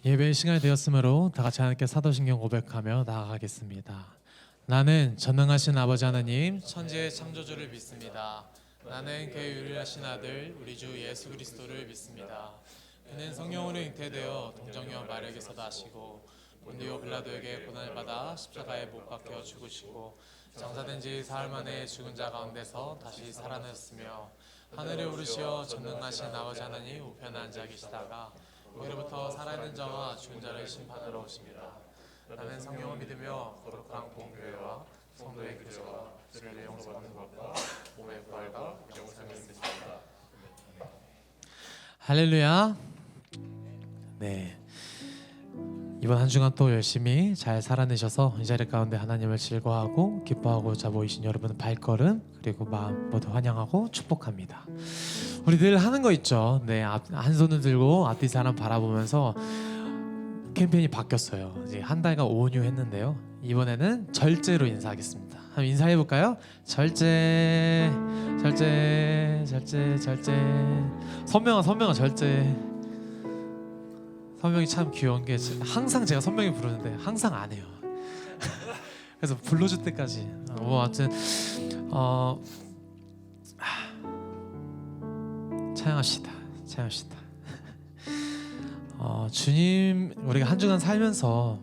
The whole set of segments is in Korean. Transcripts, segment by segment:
예배의 시간이 되었으므로 다 같이 하나님께 사도신경 고백하며 나아가겠습니다. 나는 전능하신 아버지 하나님 천지의 창조주를 믿습니다. 나는 그의 유일하신 아들 우리 주 예수 그리스도를 믿습니다. 그는 성령으로 잉태되어 동정녀 마리아에게서 나시고 본디오 빌라도에게 고난을 받아 십자가에 못 박혀 죽으시고 장사된 지 사흘 만에 죽은 자 가운데서 다시 살아났으며 하늘에 오르시어 전능하신 아버지 하나님 우편에 앉아 계시다가 거기로부터 살아있는 자와 죽은 자를 심판하러 오십니다. 나는 성령을 믿으며 거룩한 공교회와 성도의 교제와 죄를 용서받는 것과 몸의 부활과 영생을 믿습니다. 할렐루야. 네, 이번 한 주간 또 열심히 잘 살아내셔서 이 자리 가운데 하나님을 즐거워하고 기뻐하고자 모이신 여러분 발걸음 그리고 마음 모두 환영하고 축복합니다. 우리 늘 하는 거 있죠. 네, 한 손을 들고 앞뒤 사람 바라보면서 캠페인이 바뀌었어요. 이제 한 달간 온유 했는데요. 이번에는 절제로 인사하겠습니다. 한번 인사해 볼까요? 절제, 절제, 절제, 절제. 선명아 절제. 선명이 참 귀여운 게 항상 제가 선명이 부르는데 항상 안 해요. 그래서 불러줄 때까지. 뭐 아무튼 찬양합시다. 주님, 우리가 한 주간 살면서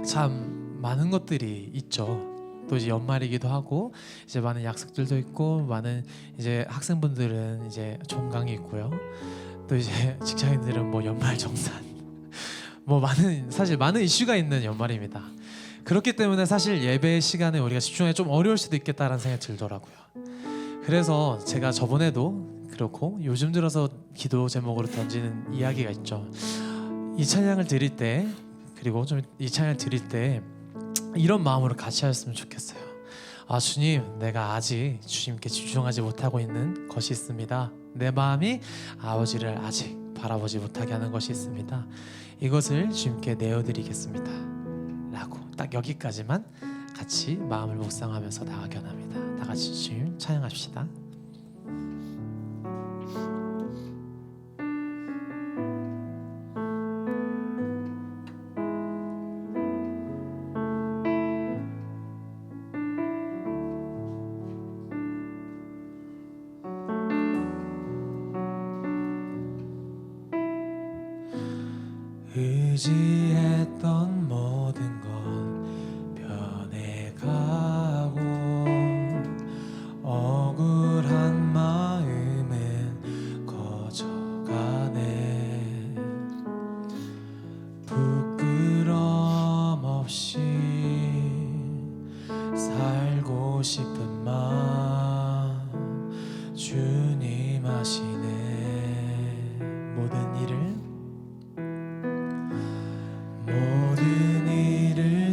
참 많은 것들이 있죠. 또 이제 연말이기도 하고 이제 많은 약속들도 있고 많은 이제 학생분들은 이제 종강이 있고요. 또 이제 직장인들은 뭐 연말 정산 뭐 사실 많은 이슈가 있는 연말입니다. 그렇기 때문에 사실 예배 시간에 우리가 집중하기 좀 어려울 수도 있겠다라는 생각이 들더라고요. 그래서 제가 저번에도 그렇고 요즘 들어서 기도 제목으로 던지는 이야기가 있죠. 이 찬양을 드릴 때 그리고 좀 이 찬양을 드릴 때 이런 마음으로 같이 하셨으면 좋겠어요. 주님, 내가 아직 주님께 집중하지 못하고 있는 것이 있습니다. 내 마음이 아버지를 아직 바라보지 못하게 하는 것이 있습니다. 이것을 주님께 내어드리겠습니다 라고 딱 여기까지만 같이 마음을 묵상하면서 나아가게 합니다. 다 같이 주님 찬양합시다. 의지했던 모든 건 변해가고 억울한 마음은 거져가네. 부끄럼 없이 살고 싶은 마음 주님 아시네. 모든 일을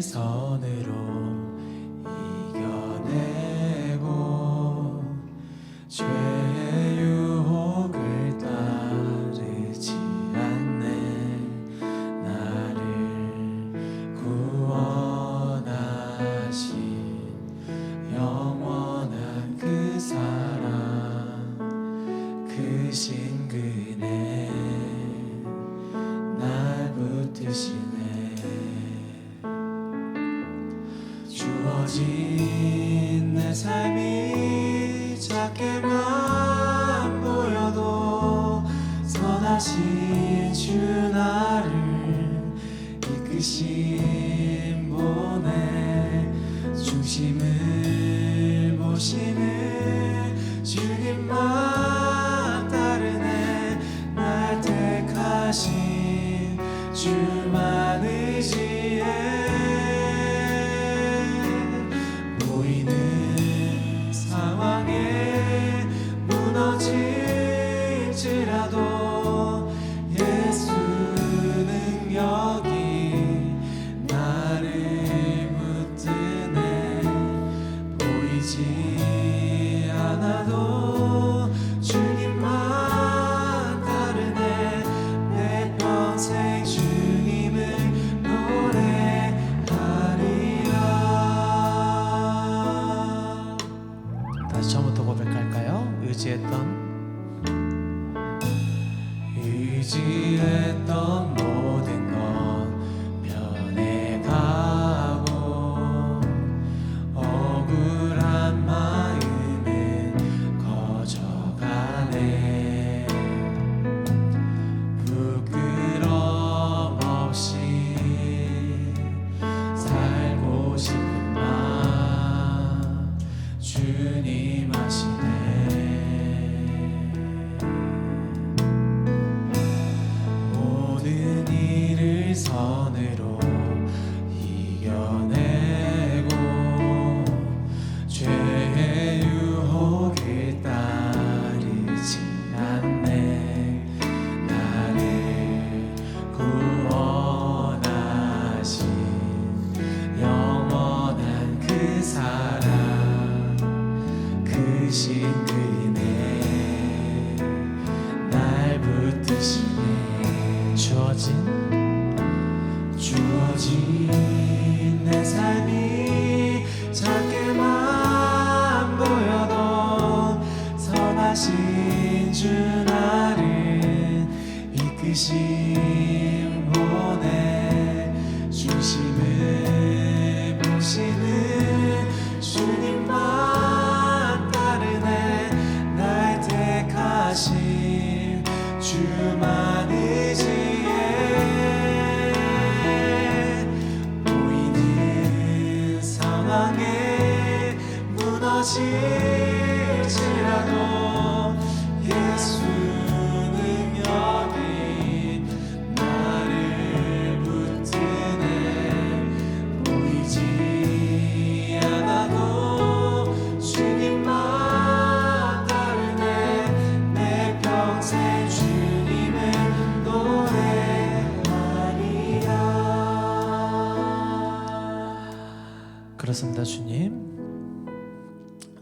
선으로 이겨내고 죄의 유혹을 따르지 않네. 나를 구원하신 영원한 그 사랑 크신 그네 날 붙드시네. 주어진 내 삶이 작게만 보여도 선하신 주 나를 이끄신 분의 중심을 보시는 주님만 따르네. 날 택하신 주만 의지해. 상황에 무너질지라도 예수 능력이 나를 붙드네. 보이지 않아도 주님만 따르네. 내 평생 주님을 노래하리라. 다시 처음부터 고백할까요? 의지했던 모든 것 부끄럼 없이 살고 싶은 마음 주님 아시네. 모든 일을 선으로 이겨내고 죄의 유혹을 따르지 않네. 나를 구원하신 영원한 그 사랑 크신 그 은혜 날 붙드시네. 주어진 내 삶이 작게만 보여도 선하신 주 나를 이끄심 보내 중심을 보시는 주님만 따르네. 날 택하신 주만 의지해. 보이는 상황에 무너질지라도 예수 능력이 나를 붙드네. 보이지 않아도 주님만 따르네. 내 평생 주님을 노래하리라. 그렇습니다. 주님,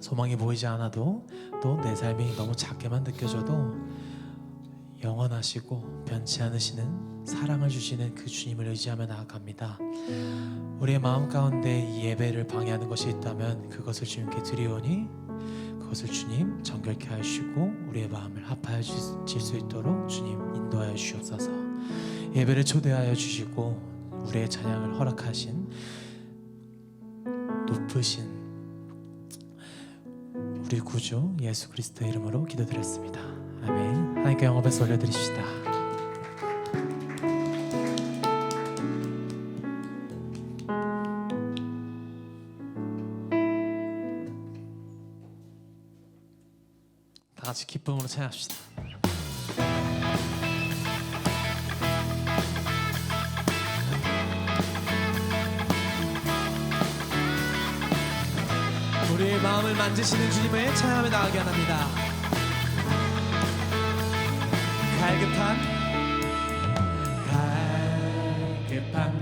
소망이 보이지 않아도 또 내 삶이 너무 작게만 느껴져도 영원하시고 변치 않으시는 사랑을 주시는 그 주님을 의지하며 나아갑니다. 우리의 마음 가운데 이 예배를 방해하는 것이 있다면 그것을 주님께 드리오니 그것을 주님 정결케 하시고 우리의 마음을 합하여질 수 있도록 주님 인도하여 주옵소서. 예배를 초대하여 주시고 우리의 찬양을 허락하신 높으신 우리 구주 예수 그리스도의 이름으로 기도드렸습니다. 아멘. 하나님께 영광 박수 올려드립시다. 다 같이 기쁨으로 찬양합시다. 우리의 마음을 만지시는 주님을 찬양하며 나가게 합니다. 갈급한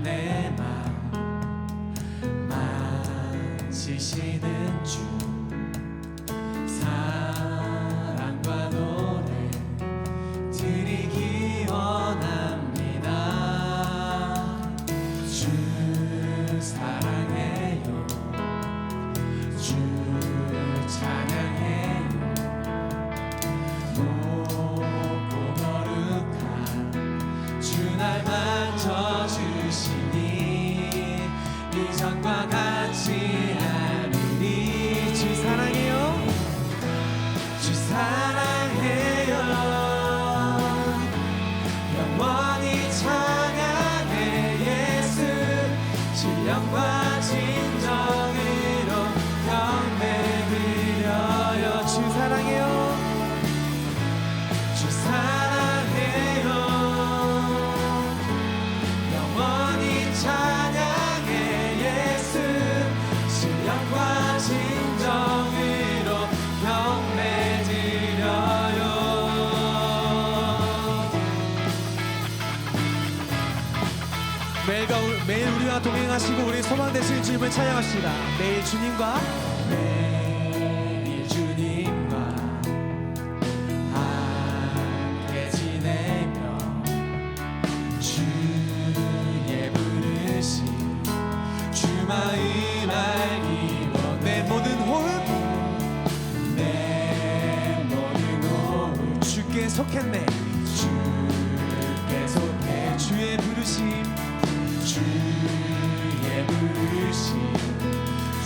내 마음 만지시는 주 사랑과 노래 드리기 원합니다. 주 사랑해요. 주 찬양해요. 높고 거룩한 주 날 만져주시니 이전과 같이 하리니. 주 사랑해요. 주 사랑해요. 영원히 찬양해 예수. 신령과 진정으로 경배드려요. 주 사랑해요. 주 사랑해요. 영원히 찬양해 예수. 신령과 진정으로 경배드려요. 매일 우리와 동행하시고 우리 소망 되실 주님을 찬양합시다. 매일 주님과 함께 지내며 주의 부르심 주 마음 알기 원해. 내 모든 호흡 주께 속했네. 주께 속해 주의 부르심 주의 부르심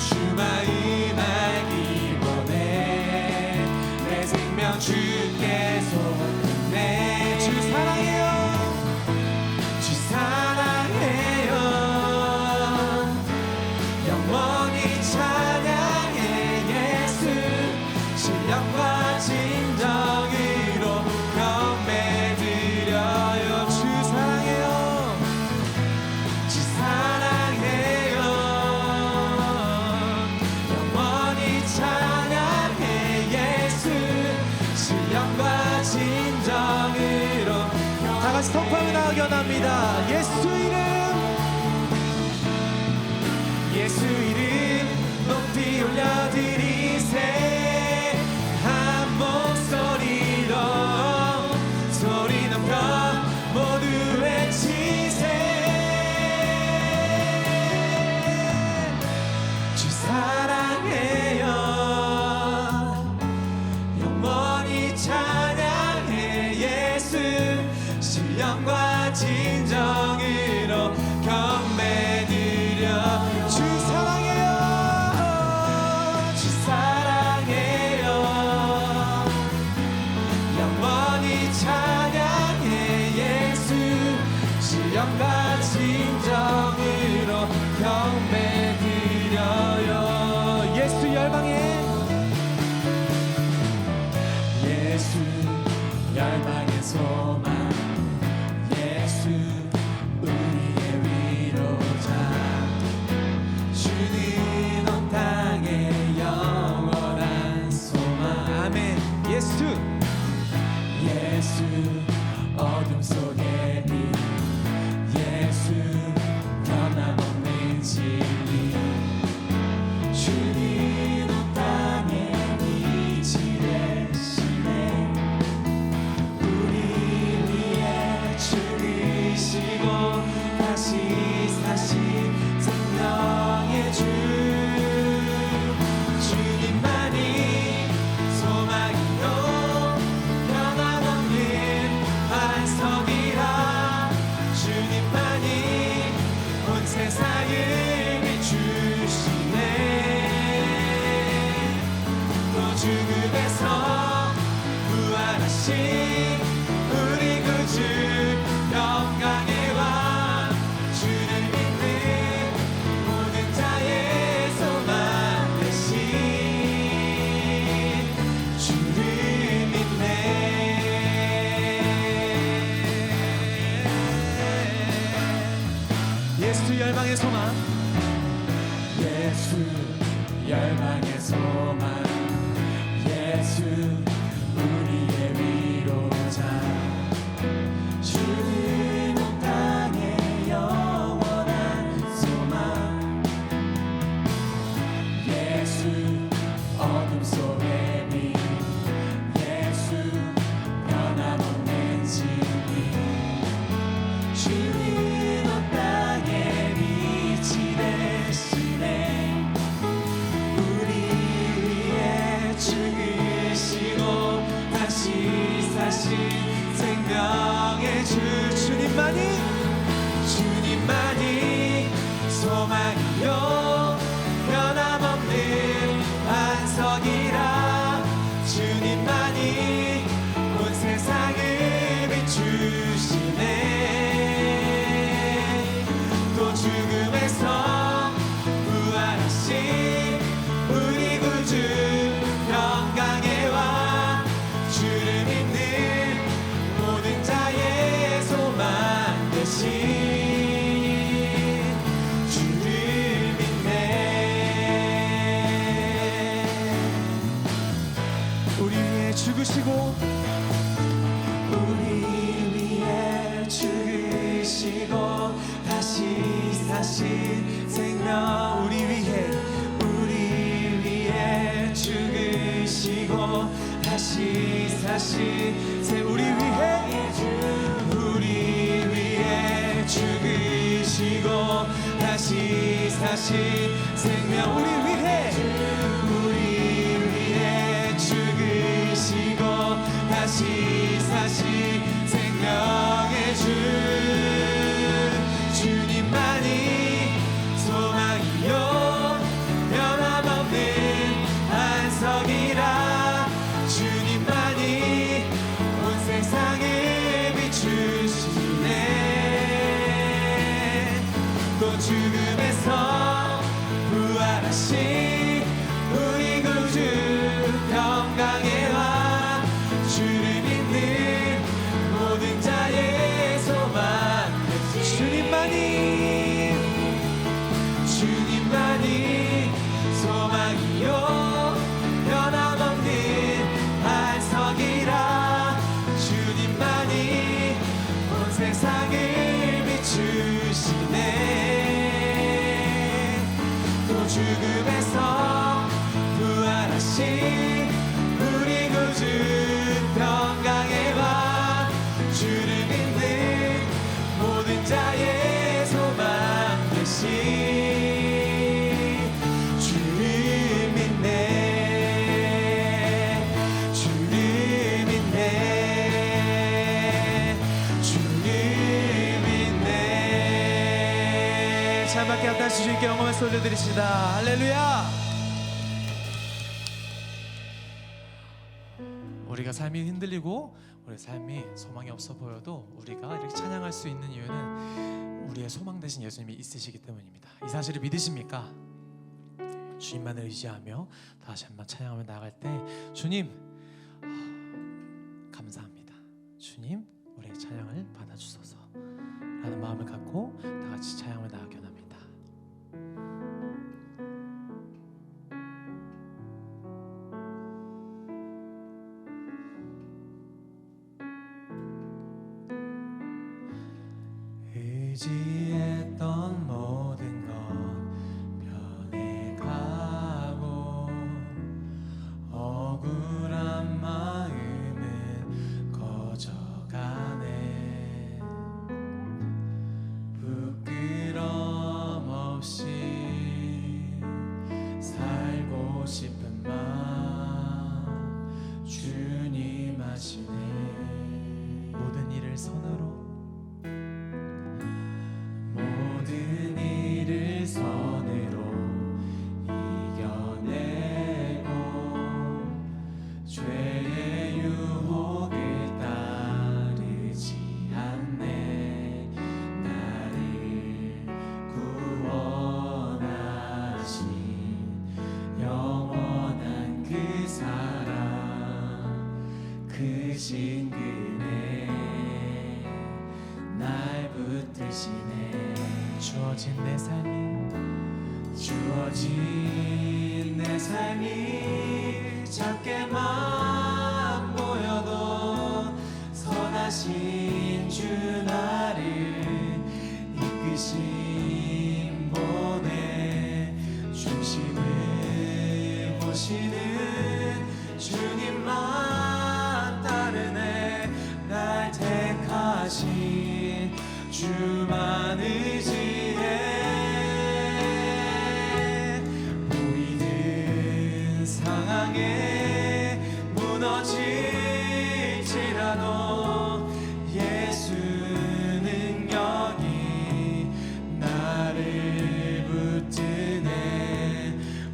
주 마음 알기 원해. 내 생명 분명 주께서 내 주 사랑해요 주 사랑해요 영원히 찬양해 예수 신령과 진정으로 경배드려요 주 사랑해요 주 사랑해요 영원히 찬양해 예수 신령과 진정으로 다같이 통성을 나오게 원합니다 예수 이름 예수 이름 높이 올려드리세 한 목소리로 소리 높여 모두 외치세 주 사랑해요 영원히 찬양해 예수 신령과 진정으로 경배드려 주 사랑해요 주 사랑해요 영원히 찬양해 예수 신령과 진정으로 경배드려요 예수 열방에 예수 열방의 소망 예수 우리의 위로자 주는 온 땅의 영원한 소망 아멘 예수 예수 어둠 속의 빛 예수 변함없는 진리 주는 온 땅에 빛이 되시네 우리 위해 죽으시고 다시 사신 생명의 주 주님만이 소망이요 변함없는 반석이라 주님만이 온 세상을 비추시네 또 죽음에서 부활하신 우리 구주 영광의 왕 주를 믿는 모든 자의 소망 되신 주를 믿네 예수 열방의 소망 예수 열방의 소망 예수 우리의 위로자 주는 온 땅의 영원한 소망 예수 어둠 속의 빛 예수 변함없는 진리 주는 온 땅에 빛이 되시네 우리 위해 죽으시고 다시 사신 생명의 주 주님만이 소망이요 변함없는 반석이라 주님만이 온 세상을 비추시네 또 죽음에서 부활하신 우리 구주 영광의 왕 주를 믿는 모든 자의 소망 되신 주를 믿네 우리 위해 죽으시고 우리 위해 죽으시고 다시 사신 생명 우리 위해 죽으시고 다시 사신 우리 위해 죽으시고 다시 사신 생명 우리 위해 죽으시고 다시 사신 생명의 주 주님만이 소망이요 변함없는 반석이라 주님만이 주님께 영광을 올려드리시다. 할렐루야. 우리가 삶이 흔들리고 우리 삶이 소망이 없어 보여도 우리가 이렇게 찬양할 수 있는 이유는 우리의 소망 되신 예수님이 있으시기 때문입니다. 이 사실을 믿으십니까? 주님만을 의지하며 다시 한번 찬양하며 나아갈 때 주님 감사합니다. 주님 우리의 찬양을 받아주소서 라는 마음을 갖고 다 같이 찬양을 나아가기 원합니다. 의지했던 모든 건 변해가고 억울한 마음은 꺼져가네. 부끄럼 없이 살고 싶은 마음 주님 아시네. 모든 일을 손으로 이겨내고 죄의 유혹을 따르지 않네. 나를 구원하신 영원한 그 사랑 크신 그네 날 붙드시네. 주어진 내 삶이 작게만 보여도 선하신 주 나를 이끄신 분의 중심을 보시는 주님만 따르네. 날 택하신 주만 의지해. 상황에 무너질지라도 예수 능력이 나를 붙드네.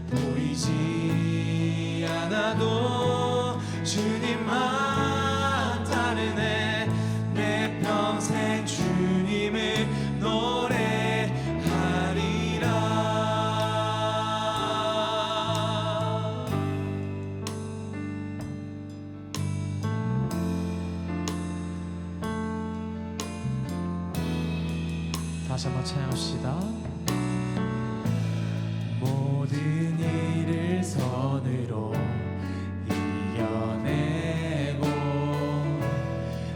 보이지 않아도 주님만 따르네. 내 평생 주님을 노래하리라. 다시 한번 찬양합시다. 모든 일을 선으로 이겨내고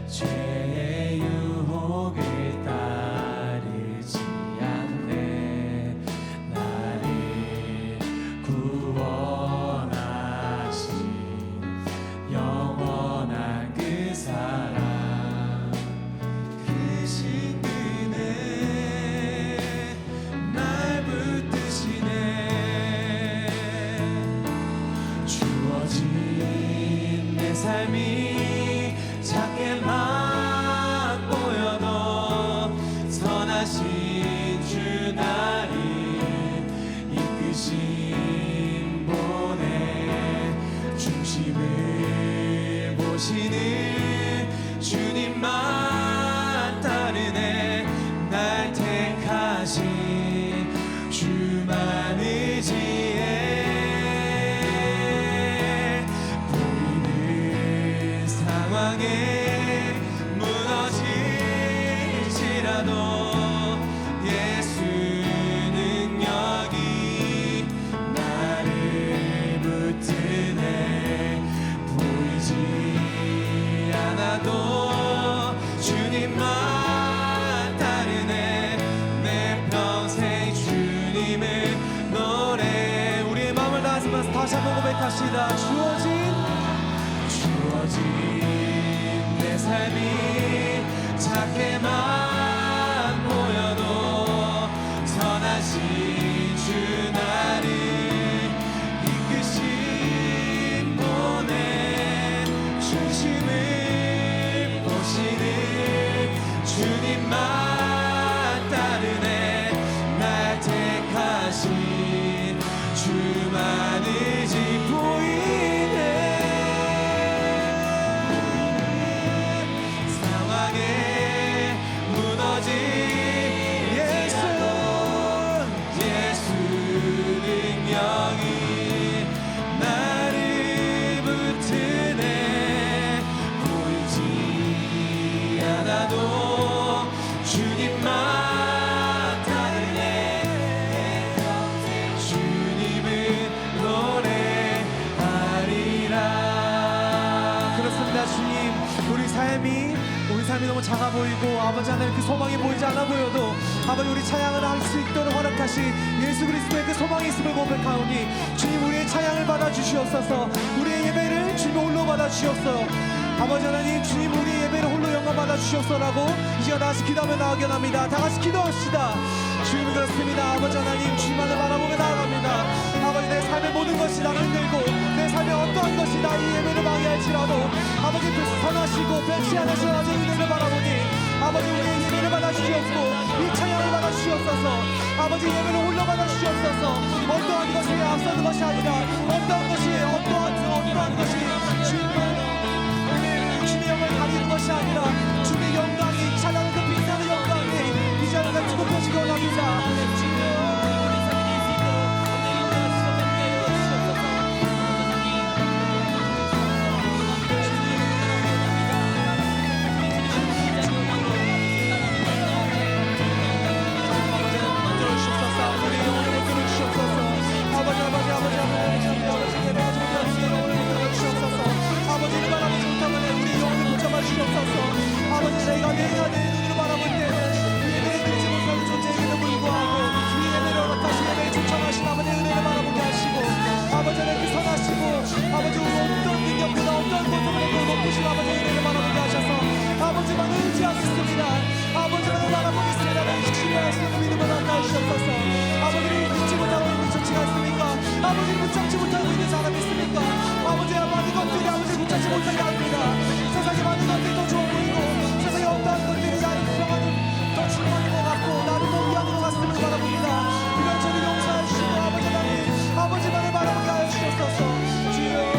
죄의 유혹을 따르지 않네. 나를 구원하신 영원한 그 사랑 크신 삶이 작게만 보여도 선하신 주 나를 이끄신 분의 중심을 보시는 주님만 따르네. 날 택하신 주만 의지해. 상황에 무너질지라도 예수 능력이 나를 붙드네. 보이지 않아도 주님만 따르네. 내 평생 주님을 노래. 우리의 마음을 다하시면서 다시 한번 고백합시다. 주어진 내 삶이 작게만 보여도 선하신 주 나를 이끄신 분의 중심을 보시는 주님만 따르네. 날 택하신 기도합니다. 주님, 우리 삶이 너무 작아 보이고 아버지 하나님 그 소망이 보이지 않아 보여도 아버지 우리 찬양을 할 수 있도록 허락하신 예수 그리스도의 그 소망이 있음을 고백하오니 주님, 우리의 찬양을 받아주시옵소서. 우리의 예배를 주님 홀로 받아주시옵소서. 아버지 하나님, 주님 우리의 예배를 홀로 영광 받아주시옵소서라고 이제 다같이 기도하며 나아가게 합니다. 다같이 기도합시다. 주님, 그렇습니다. 아버지 하나님, 주님만을 바라보며 나아갑니다. 아버지, 내 삶의 모든 것이 나를 흔들고 내 삶의 어떠한 것이 나의 예배를 방해할지라도 아버지 선하시고 백시하셔서 아버지 은혜를 바라보니 아버지 우리의 예배를 받아주시옵고 이 찬양을 받아주시옵소서. 아버지 예배를 홀로 받아주시옵소서. 어떠한 것이 앞서는 것이 아니라 어떠한 것이 주님의 영을 가리는 것이 아니라 주님의 영광이 찬양을 그 빛나는 영광이 이 자리에 같이 높여지기 원합니다. 아버지, 저희가 내가 내 눈으로 바라볼 때는 예배를 드리지 못하는 존재에게도 불구하고 이 예배를 허락하신 예배를 초청하신 아버지 은혜를 바라보게 하시고 아버지 하나님 선하시고 아버지 우리 어떤 능력보다 어떤 고통을 높으신 아버지 은혜를 바라보게 하셔서 아버지만 의지하겠습니다. 아버지만을 바라보겠습니다. 신뢰하시는 믿음을 나타주시옵소서. 아버지를 믿지 못하고 있는 조치가 있습니까? 아버지를 붙잡지 못하고 있는 사람이 있습니까? 아버지의 많은 것들이 아버지를 붙잡지 못하게 합니다. 세상에 많은 것들이 더 좋아 보이고 세상에 어떠한 것들이 나를 구성하는 더 중요한 것 같고 나를 더 위하는 것 같음을 바라봅니다. 이런 저를 용서해 주시고 아버지 하나님, 아버지만을 바라보게 하여 주옵소서. 주여,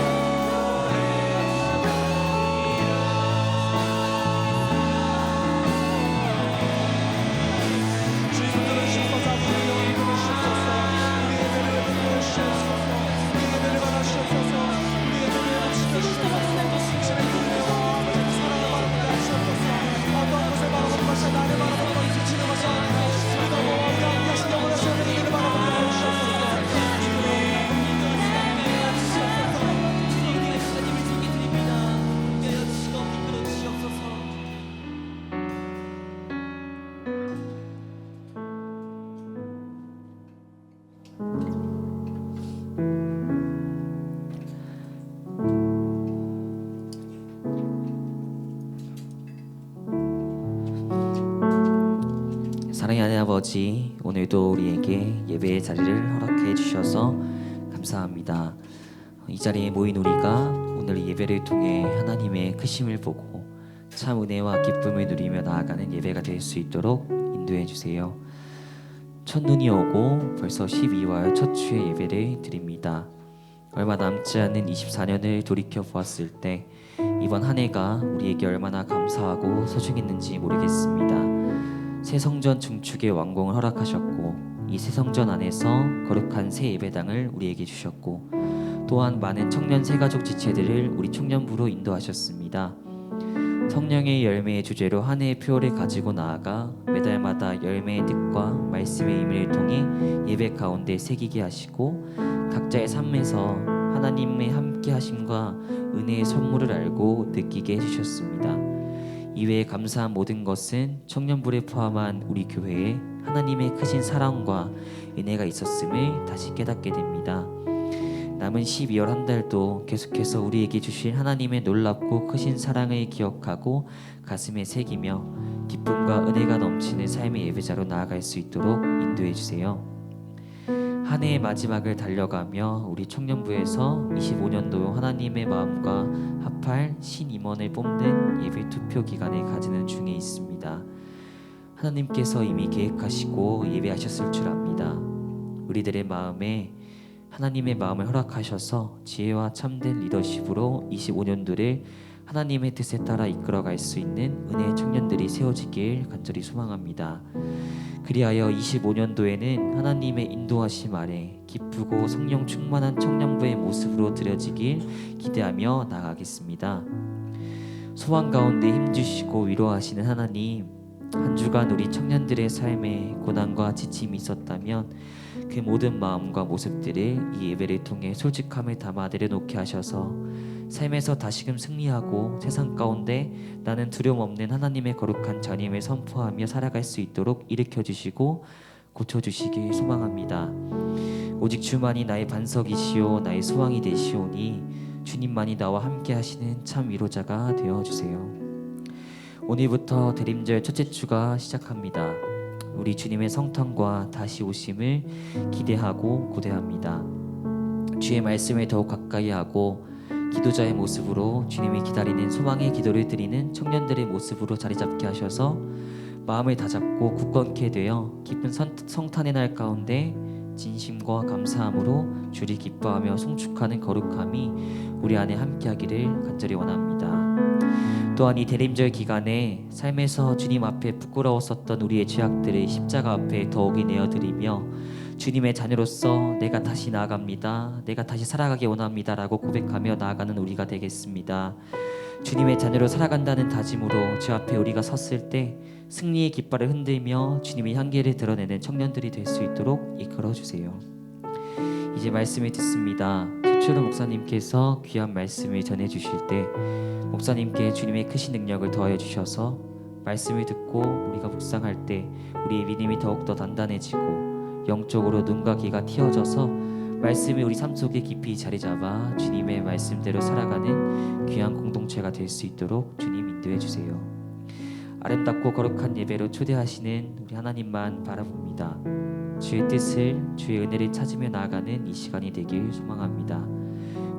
사랑의 하나님 아버지, 오늘도 우리에게 예배의 자리를 허락해 주셔서 감사합니다. 이 자리에 모인 우리가 오늘 예배를 통해 하나님의 크심을 보고 참 은혜와 기쁨을 누리며 나아가는 예배가 될 수 있도록 인도해 주세요. 첫눈이 오고 벌써 12월 첫 주의 예배를 드립니다. 얼마 남지 않은 24년을 돌이켜 보았을 때 이번 한 해가 우리에게 얼마나 감사하고 소중했는지 모르겠습니다. 새 성전 증축의 완공을 허락하셨고 이 새 성전 안에서 거룩한 새 예배당을 우리에게 주셨고 또한 많은 청년 새가족 지체들을 우리 청년부로 인도하셨습니다. 성령의 열매의 주제로 한 해의 표를 가지고 나아가 매달마다 열매의 뜻과 말씀의 의미를 통해 예배 가운데 새기게 하시고 각자의 삶에서 하나님의 함께 하심과 은혜의 선물을 알고 느끼게 해주셨습니다. 이외에 감사한 모든 것은 청년부를 포함한 우리 교회에 하나님의 크신 사랑과 은혜가 있었음을 다시 깨닫게 됩니다. 남은 12월 한 달도 계속해서 우리에게 주신 하나님의 놀랍고 크신 사랑을 기억하고 가슴에 새기며 기쁨과 은혜가 넘치는 삶의 예배자로 나아갈 수 있도록 인도해 주세요. 한 해의 마지막을 달려가며 우리 청년부에서 25년도 하나님의 마음과 합할 신임원을 뽑는 예배 투표 기간을 가지는 중에 있습니다. 하나님께서 이미 계획하시고 예배하셨을 줄 압니다. 우리들의 마음에 하나님의 마음을 허락하셔서 지혜와 참된 리더십으로 25년도를 하나님의 뜻에 따라 이끌어갈 수 있는 은혜의 청년들이 세워지길 간절히 소망합니다. 그리하여 25년도에는 하나님의 인도하심 아래 기쁘고 성령 충만한 청년부의 모습으로 드려지길 기대하며 나아가겠습니다. 소망 가운데 힘주시고 위로하시는 하나님, 한 주간 우리 청년들의 삶에 고난과 지침이 있었다면 그 모든 마음과 모습들을 이 예배를 통해 솔직함을 담아 내려놓게 하셔서 삶에서 다시금 승리하고 세상 가운데 나는 두려움 없는 하나님의 거룩한 자님을 선포하며 살아갈 수 있도록 일으켜 주시고 고쳐주시길 소망합니다. 오직 주만이 나의 반석이시오 나의 소망이 되시오니 주님만이 나와 함께 하시는 참 위로자가 되어주세요. 오늘부터 대림절 첫째 주가 시작합니다. 우리 주님의 성탄과 다시 오심을 기대하고 고대합니다. 주의 말씀을 더욱 가까이 하고 기도자의 모습으로 주님이 기다리는 소망의 기도를 드리는 청년들의 모습으로 자리 잡게 하셔서 마음을 다잡고 굳건케 되어 기쁜 성탄의 날 가운데 진심과 감사함으로 주를 기뻐하며 송축하는 거룩함이 우리 안에 함께하기를 간절히 원합니다. 또한 이 대림절 기간에 삶에서 주님 앞에 부끄러웠었던 우리의 죄악들을 십자가 앞에 더욱이 내어드리며 주님의 자녀로서 내가 다시 나아갑니다. 내가 다시 살아가기 원합니다. 라고 고백하며 나아가는 우리가 되겠습니다. 주님의 자녀로 살아간다는 다짐으로 주 앞에 우리가 섰을 때 승리의 깃발을 흔들며 주님의 향기를 드러내는 청년들이 될 수 있도록 이끌어주세요. 이제 말씀을 듣습니다. 최철호 목사님께서 귀한 말씀을 전해주실 때 목사님께 주님의 크신 능력을 더하여 주셔서 말씀을 듣고 우리가 묵상할 때 우리의 믿음이 더욱더 단단해지고 영적으로 눈과 귀가 틔어져서 말씀이 우리 삶 속에 깊이 자리 잡아 주님의 말씀대로 살아가는 귀한 공동체가 될 수 있도록 주님 인도해 주세요. 아름답고 거룩한 예배로 초대하시는 우리 하나님만 바라봅니다. 주의 뜻을 주의 은혜를 찾으며 나아가는 이 시간이 되길 소망합니다.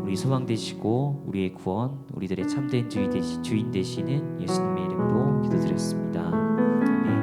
우리 소망 되시고 우리의 구원 우리들의 참된 주인 되시는 예수님의 이름으로 기도드렸습니다. 아멘.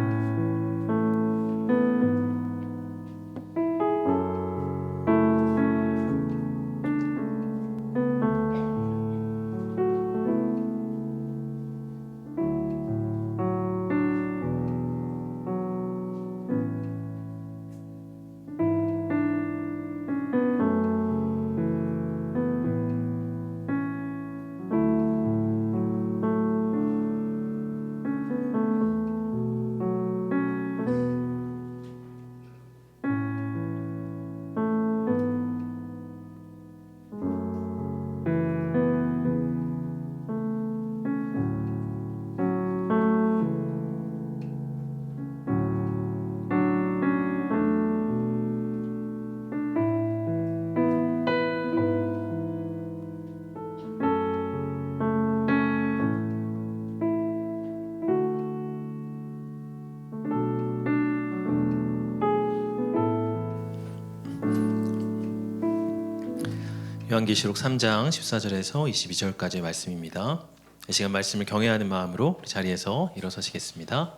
요한계시록 3장 14절에서 22절까지의 말씀입니다. 이 시간 말씀을 경외하는 마음으로 우리 자리에서 일어서시겠습니다.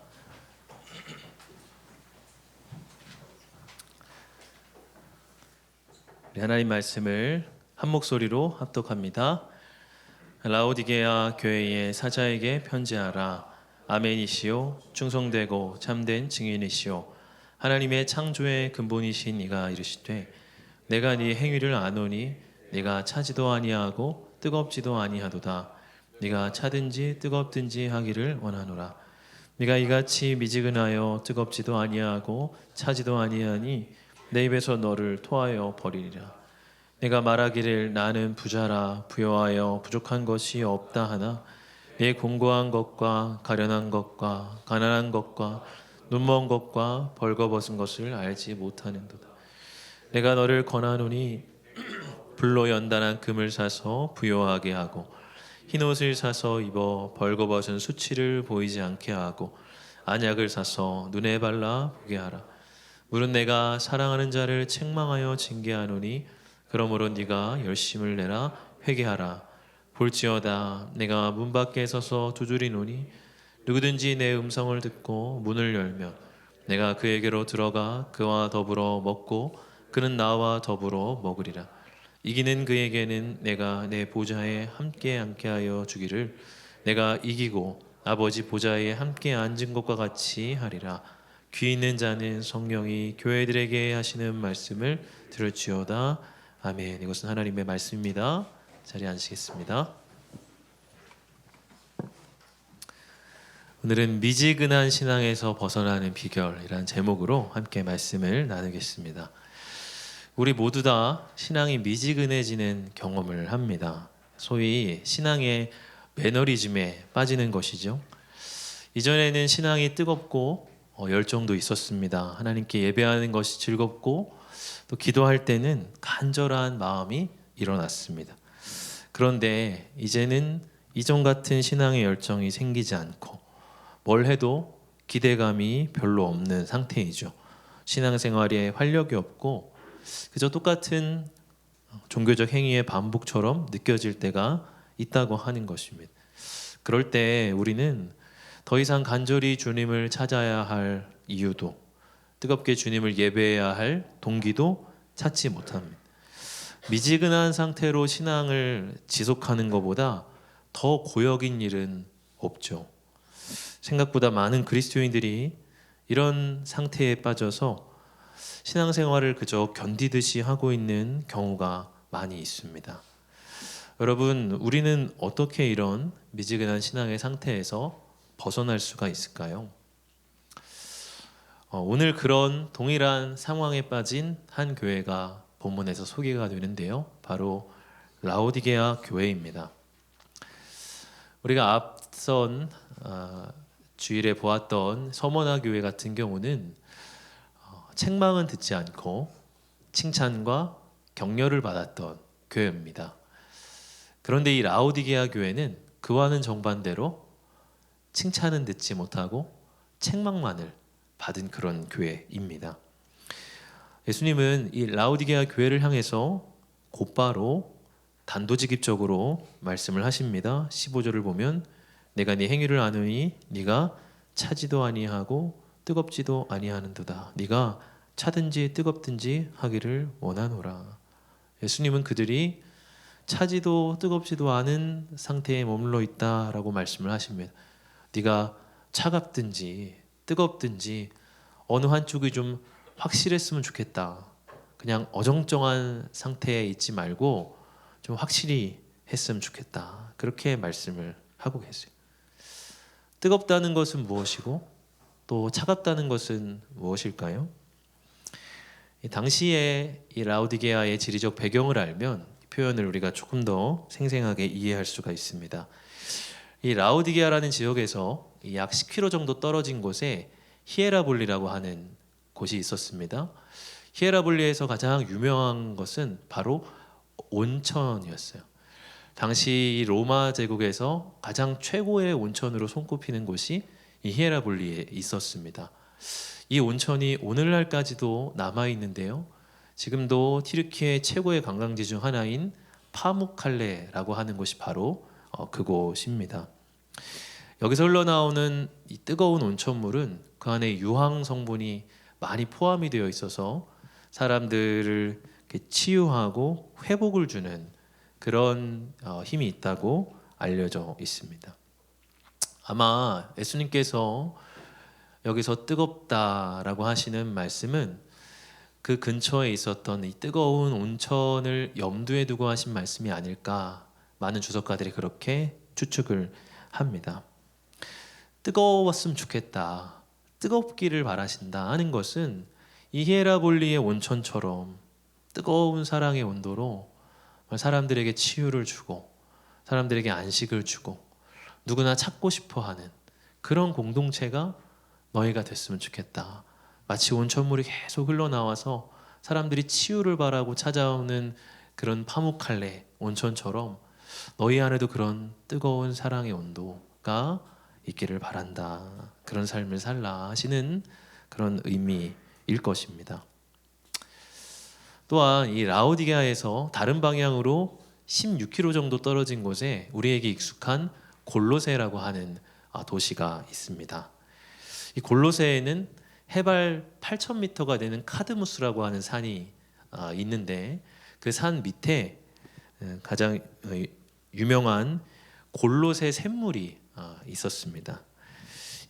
우리 하나님 말씀을 한 목소리로 합독합니다. 라오디게아 교회의 사자에게 편지하라. 아멘이시오. 충성되고 참된 증인이시오. 하나님의 창조의 근본이신 이가 이르시되 내가 네 행위를 아노니 네가 차지도 아니하고 뜨겁지도 아니하도다. 네가 차든지 뜨겁든지 하기를 원하노라. 네가 이같이 미지근하여 뜨겁지도 아니하고 차지도 아니하니 내 입에서 너를 토하여 버리리라. 내가 말하기를 나는 부자라 부여하여 부족한 것이 없다 하나 내 공고한 것과 가련한 것과 가난한 것과 눈먼 것과 벌거벗은 것을 알지 못하는도다. 내가 너를 권하노니 불로 연단한 금을 사서 부요하게 하고 흰옷을 사서 입어 벌거벗은 수치를 보이지 않게 하고 안약을 사서 눈에 발라 보게 하라. 물은 내가 사랑하는 자를 책망하여 징계하노니 그러므로 네가 열심을 내라 회개하라. 볼지어다 내가 문 밖에 서서 두드리노니 누구든지 내 음성을 듣고 문을 열면 내가 그에게로 들어가 그와 더불어 먹고 그는 나와 더불어 먹으리라. 이기는 그에게는 내가 내 보좌에 함께 앉게 하여 주기를 내가 이기고 아버지 보좌에 함께 앉은 것과 같이 하리라. 귀 있는 자는 성령이 교회들에게 하시는 말씀을 들을지어다. 아멘. 이것은 하나님의 오늘은 미지근한 신앙에서 벗어나는 비결이라는 제목으로 함께 말씀을 나누겠습니다. 우리 모두 다 신앙이 미지근해지는 경험을 합니다. 소위 신앙의 매너리즘에 빠지는 것이죠. 이전에는 신앙이 뜨겁고 열정도 있었습니다. 하나님께 예배하는 것이 즐겁고 또 기도할 때는 간절한 마음이 일어났습니다. 그런데 이제는 이전 같은 신앙의 열정이 생기지 않고 뭘 해도 기대감이 별로 없는 상태이죠. 신앙생활에 활력이 없고 그저 똑같은 종교적 행위의 반복처럼 느껴질 때가 있다고 하는 것입니다. 그럴 때 우리는 더 이상 간절히 주님을 찾아야 할 이유도, 뜨겁게 주님을 예배해야 할 동기도 찾지 못합니다. 미지근한 상태로 신앙을 지속하는 것보다 더 고역인 일은 없죠. 생각보다 많은 그리스도인들이 이런 상태에 빠져서 신앙생활을 그저 견디듯이 하고 있는 경우가 많이 있습니다. 여러분, 우리는 어떻게 이런 미지근한 신앙의 상태에서 벗어날 수가 있을까요? 오늘 그런 동일한 상황에 빠진 한 교회가 본문에서 소개가 되는데요. 바로 라오디게아 교회입니다. 우리가 앞선 주일에 보았던 서머나 교회 같은 경우는 책망은 듣지 않고 칭찬과 격려를 받았던 교회입니다. 그런데 이 라오디게아 교회는 그와는 정반대로 칭찬은 듣지 못하고 책망만을 받은 그런 교회입니다. 예수님은 이 라오디게아 교회를 향해서 곧바로 단도직입적으로 말씀을 하십니다. 15절을 보면 내가 네 행위를 아노니 네가 차지도 아니하고 뜨겁지도 아니하는도다. 네가 차든지 뜨겁든지 하기를 원하노라. 예수님은 그들이 차지도 뜨겁지도 않은 상태에 머물러 있다라고 말씀을 하십니다. 네가 차갑든지 뜨겁든지 어느 한쪽이 좀 확실했으면 좋겠다. 그냥 어정쩡한 상태에 있지 말고 좀 확실히 했으면 좋겠다. 그렇게 말씀을 하고 계세요. 뜨겁다는 것은 무엇이고 또 차갑다는 것은 무엇일까요? 당시에 이 라오디게아의 지리적 배경을 알면 이 표현을 우리가 조금 더 생생하게 이해할 수가 있습니다. 이 라오디게아라는 지역에서 약 10km 정도 떨어진 곳에 히에라볼리라고 하는 곳이 있었습니다. 히에라볼리에서 가장 유명한 것은 바로 온천이었어요. 당시 이 로마 제국에서 가장 최고의 온천으로 손꼽히는 곳이 이 히에라볼리에 있었습니다. 이 온천이 오늘날까지도 남아 있는데요. 지금도 튀르키예 최고의 관광지 중 하나인 파묵칼레라고 하는 곳이 바로 그곳입니다. 여기서 흘러나오는 이 뜨거운 온천물은 그 안에 유황 성분이 많이 포함이 되어 있어서 사람들을 치유하고 회복을 주는 그런 힘이 있다고 알려져 있습니다. 아마 예수님께서 여기서 뜨겁다라고 하시는 말씀은 그 근처에 있었던 이 뜨거운 온천을 염두에 두고 하신 말씀이 아닐까, 많은 주석가들이 그렇게 추측을 합니다. 뜨거웠으면 좋겠다, 뜨겁기를 바라신다 하는 것은 이 히에라볼리의 온천처럼 뜨거운 사랑의 온도로 사람들에게 치유를 주고 사람들에게 안식을 주고 누구나 찾고 싶어하는 그런 공동체가 너희가 됐으면 좋겠다. 마치 온천물이 계속 흘러나와서 사람들이 치유를 바라고 찾아오는 그런 파묵칼레 온천처럼 너희 안에도 그런 뜨거운 사랑의 온도가 있기를 바란다. 그런 삶을 살라 하시는 그런 의미일 것입니다. 또한 이 라오디게아에서 다른 방향으로 16km 정도 떨어진 곳에 우리에게 익숙한 골로새라고 하는 도시가 있습니다. 이 골로새에는 해발 8,000m가 되는 카드무스라고 하는 산이 있는데 그 산 밑에 가장 유명한 골로새 샘물이 있었습니다.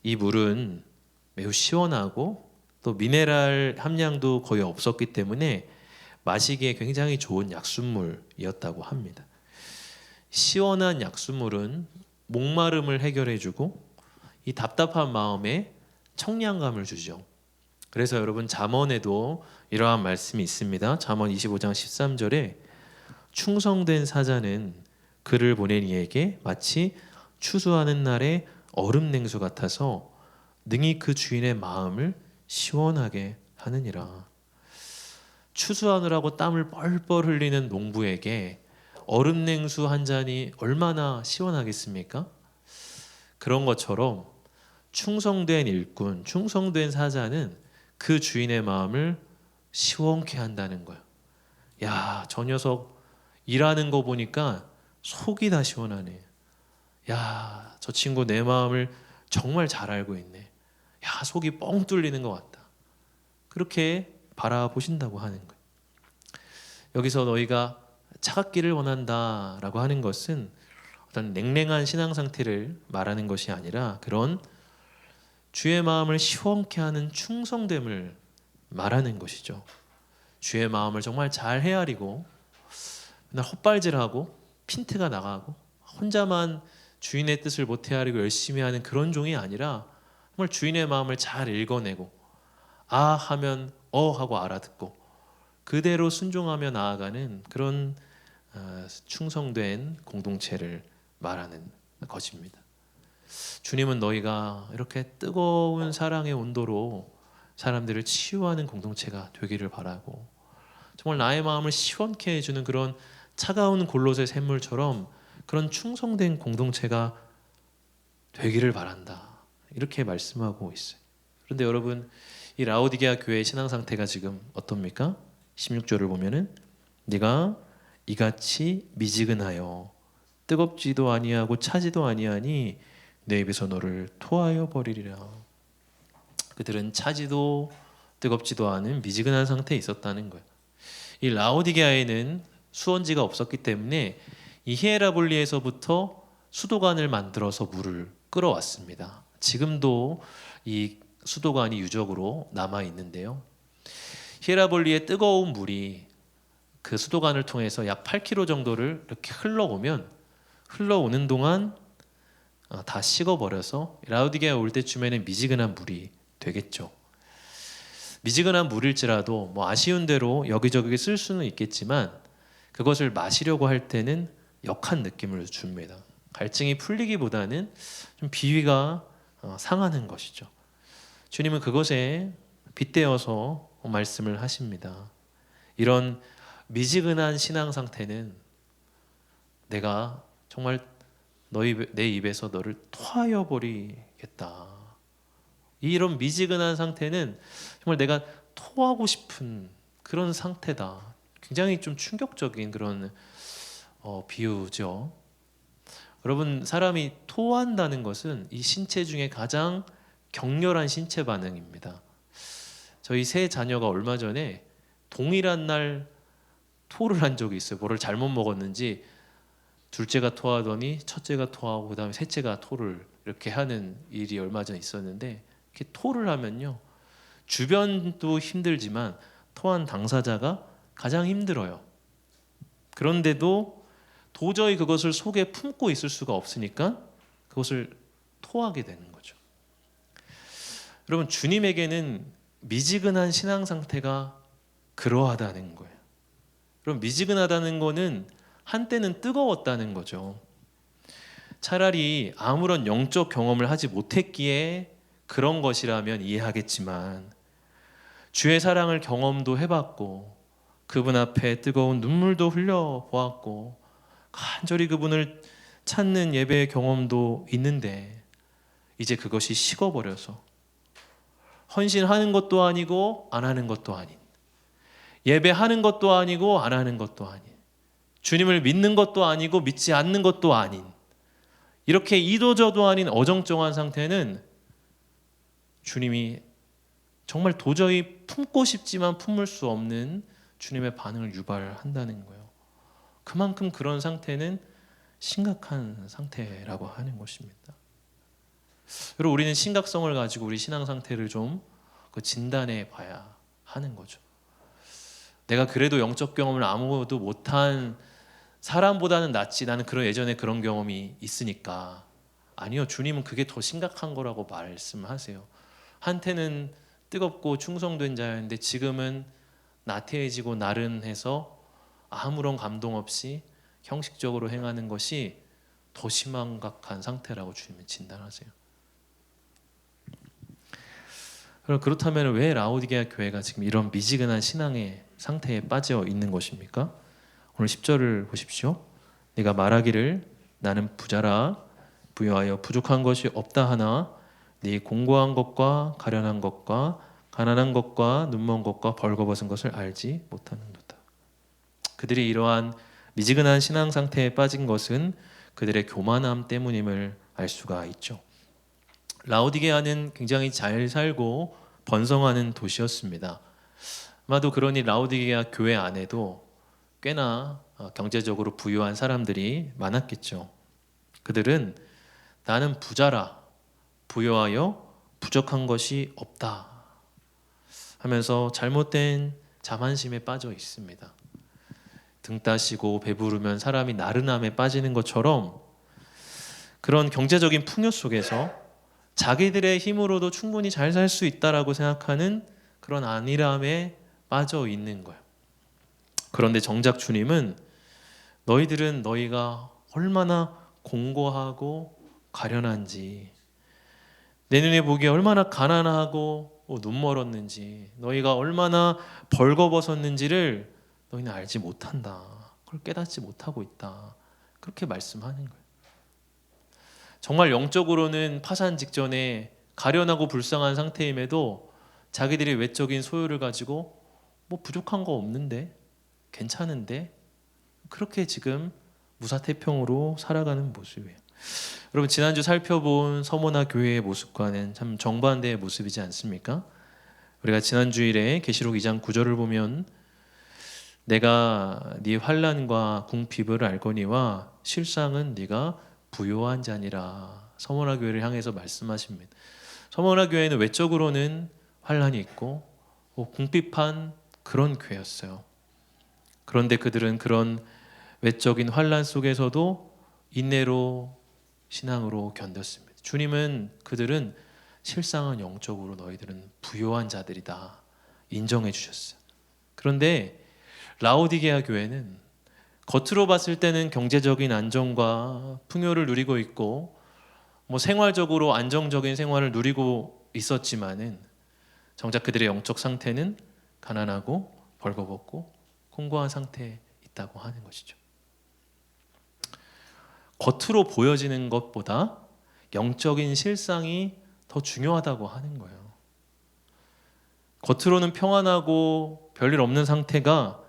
이 물은 매우 시원하고 또 미네랄 함량도 거의 없었기 때문에 마시기에 굉장히 좋은 약수물이었다고 합니다. 시원한 약수물은 목마름을 해결해주고 이 답답한 마음에 청량감을 주죠. 그래서 여러분 잠언에도 이러한 말씀이 있습니다. 잠언 25장 13절에 충성된 사자는 그를 보낸 이에게 마치 추수하는 날의 얼음 냉수 같아서 능히 그 주인의 마음을 시원하게 하느니라. 추수하느라고 땀을 뻘뻘 흘리는 농부에게 얼음 냉수 한 잔이 얼마나 시원하겠습니까? 그런 것처럼 충성된 일꾼, 충성된 사자는 그 주인의 마음을 시원케 한다는 거예요. 야, 저 녀석 일하는 거 보니까 속이 다 시원하네. 야, 저 친구 내 마음을 정말 잘 알고 있네. 야, 속이 뻥 뚫리는 것 같다. 그렇게 바라보신다고 하는 거예요. 여기서 너희가 차갑기를 원한다라고 하는 것은 어떤 냉랭한 신앙 상태를 말하는 것이 아니라 그런 주의 마음을 시원케 하는 충성됨을 말하는 것이죠. 주의 마음을 정말 잘 헤아리고 맨날 헛발질하고 핀트가 나가고 혼자만 주인의 뜻을 못 헤아리고 열심히 하는 그런 종이 아니라 정말 주인의 마음을 잘 읽어내고 아 하면 하고 알아듣고 그대로 순종하며 나아가는 그런 충성된 공동체를 말하는 것입니다. 주님은 너희가 이렇게 뜨거운 사랑의 온도로 사람들을 치유하는 공동체가 되기를 바라고 정말 나의 마음을 시원케 해주는 그런 차가운 골로새 샘물처럼 그런 충성된 공동체가 되기를 바란다. 이렇게 말씀하고 있어요. 그런데 여러분 이 라오디게아 교회의 신앙 상태가 지금 어떻습니까? 16절을 보면은 네가 이같이 미지근하여 뜨겁지도 아니하고 차지도 아니하니 내 입에서 너를 토하여 버리리라. 그들은 차지도 뜨겁지도 않은 미지근한 상태에 있었다는 거예요. 이 라오디게아에는 수원지가 없었기 때문에 이 히에라볼리에서부터 수도관을 만들어서 물을 끌어왔습니다. 지금도 이 수도관이 유적으로 남아 있는데요. 히에라볼리의 뜨거운 물이 그 수도관을 통해서 약 8km 정도를 이렇게 흘러오는 동안 다 식어버려서 라오디게아 올 때쯤에는 미지근한 물이 되겠죠. 미지근한 물일지라도 뭐 아쉬운 대로 여기저기 쓸 수는 있겠지만 그것을 마시려고 할 때는 역한 느낌을 줍니다. 갈증이 풀리기보다는 좀 비위가 상하는 것이죠. 주님은 그것에 빗대어서 말씀을 하십니다. 이런 미지근한 신앙 상태는 내가 정말 내 입에서 너를 토하여 버리겠다. 이런 미지근한 상태는 정말 내가 토하고 싶은 그런 상태다. 굉장히 좀 충격적인 그런 비유죠. 여러분 사람이 토한다는 것은 이 신체 중에 가장 격렬한 신체 반응입니다. 저희 세 자녀가 얼마 전에 동일한 날 토를 한 적이 있어요. 뭐를 잘못 먹었는지 둘째가 토하더니 첫째가 토하고 그다음에 셋째가 토를 이렇게 하는 일이 얼마 전에 있었는데 이렇게 토를 하면요. 주변도 힘들지만 토한 당사자가 가장 힘들어요. 그런데도 도저히 그것을 속에 품고 있을 수가 없으니까 그것을 토하게 되는 거죠. 여러분 주님에게는 미지근한 신앙 상태가 그러하다는 거예요. 그럼 미지근하다는 거는 한때는 뜨거웠다는 거죠. 차라리 아무런 영적 경험을 하지 못했기에 그런 것이라면 이해하겠지만 주의 사랑을 경험도 해봤고 그분 앞에 뜨거운 눈물도 흘려보았고 간절히 그분을 찾는 예배의 경험도 있는데 이제 그것이 식어버려서 헌신하는 것도 아니고 안 하는 것도 아닌 예배하는 것도 아니고 안 하는 것도 아닌 주님을 믿는 것도 아니고 믿지 않는 것도 아닌 이렇게 이도저도 아닌 어정쩡한 상태는 주님이 정말 도저히 품고 싶지만 품을 수 없는 주님의 반응을 유발한다는 거예요. 그만큼 그런 상태는 심각한 상태라고 하는 것입니다. 여러분 우리는 심각성을 가지고 우리 신앙 상태를 좀 진단해 봐야 하는 거죠. 내가 그래도 영적 경험을 아무도 못한 사람보다는 낫지 나는 예전에 그런 경험이 있으니까 아니요, 주님은 그게 더 심각한 거라고 말씀하세요. 한때는 뜨겁고 충성된 자였는데 지금은 나태해지고 나른해서 아무런 감동 없이 형식적으로 행하는 것이 더 심각한 상태라고 주님은 진단하세요. 그럼 그렇다면 왜 라오디게아 교회가 지금 이런 미지근한 신앙의 상태에 빠져 있는 것입니까? 오늘 10절을 보십시오. 네가 말하기를 나는 부자라 부여하여 부족한 것이 없다 하나 네 공고한 것과 가련한 것과 가난한 것과 눈먼 것과 벌거벗은 것을 알지 못하는도다. 그들이 이러한 미지근한 신앙 상태에 빠진 것은 그들의 교만함 때문임을 알 수가 있죠. 라오디게아는 굉장히 잘 살고 번성하는 도시였습니다. 아마도 그러니 라오디게아 교회 안에도 꽤나 경제적으로 부유한 사람들이 많았겠죠. 그들은 나는 부자라 부여하여 부족한 것이 없다 하면서 잘못된 자만심에 빠져 있습니다. 등 따시고 배부르면 사람이 나른함에 빠지는 것처럼 그런 경제적인 풍요 속에서 자기들의 힘으로도 충분히 잘 살 수 있다라고 생각하는 그런 안일함에 빠져 있는 거예요. 그런데 정작 주님은 너희들은 너희가 얼마나 공고하고 가련한지, 내 눈에 보기에 얼마나 가난하고 눈 멀었는지, 너희가 얼마나 벌거벗었는지를 너희는 알지 못한다. 그걸 깨닫지 못하고 있다. 그렇게 말씀하는 거예요. 정말 영적으로는 파산 직전에 가련하고 불쌍한 상태임에도 자기들이 외적인 소유를 가지고 뭐 부족한 거 없는데, 괜찮은데, 그렇게 지금 무사태평으로 살아가는 모습이에요. 여러분, 지난주 살펴본 서머나 교회의 모습과는 참 정반대의 모습이지 않습니까? 우리가 지난 주일에 계시록 2장 9절을 보면 내가 네 환난과 궁핍을 알거니와 실상은 네가 부요한 자니라. 서머나 교회를 향해서 말씀하십니다. 서머나 교회는 외적으로는 환난이 있고 궁핍한 그런 교회였어요. 그런데 그들은 그런 외적인 환난 속에서도 인내로 신앙으로 견뎠습니다. 주님은 그들은 실상은 영적으로 너희들은 부요한 자들이다 인정해 주셨어요. 그런데 라오디게아 교회는 겉으로 봤을 때는 경제적인 안정과 풍요를 누리고 있고 뭐 생활적으로 안정적인 생활을 누리고 있었지만은 정작 그들의 영적 상태는 가난하고 벌거벗고 공고한 상태에 있다고 하는 것이죠. 겉으로 보여지는 것보다 영적인 실상이 더 중요하다고 하는 거예요. 겉으로는 평안하고 별일 없는 상태가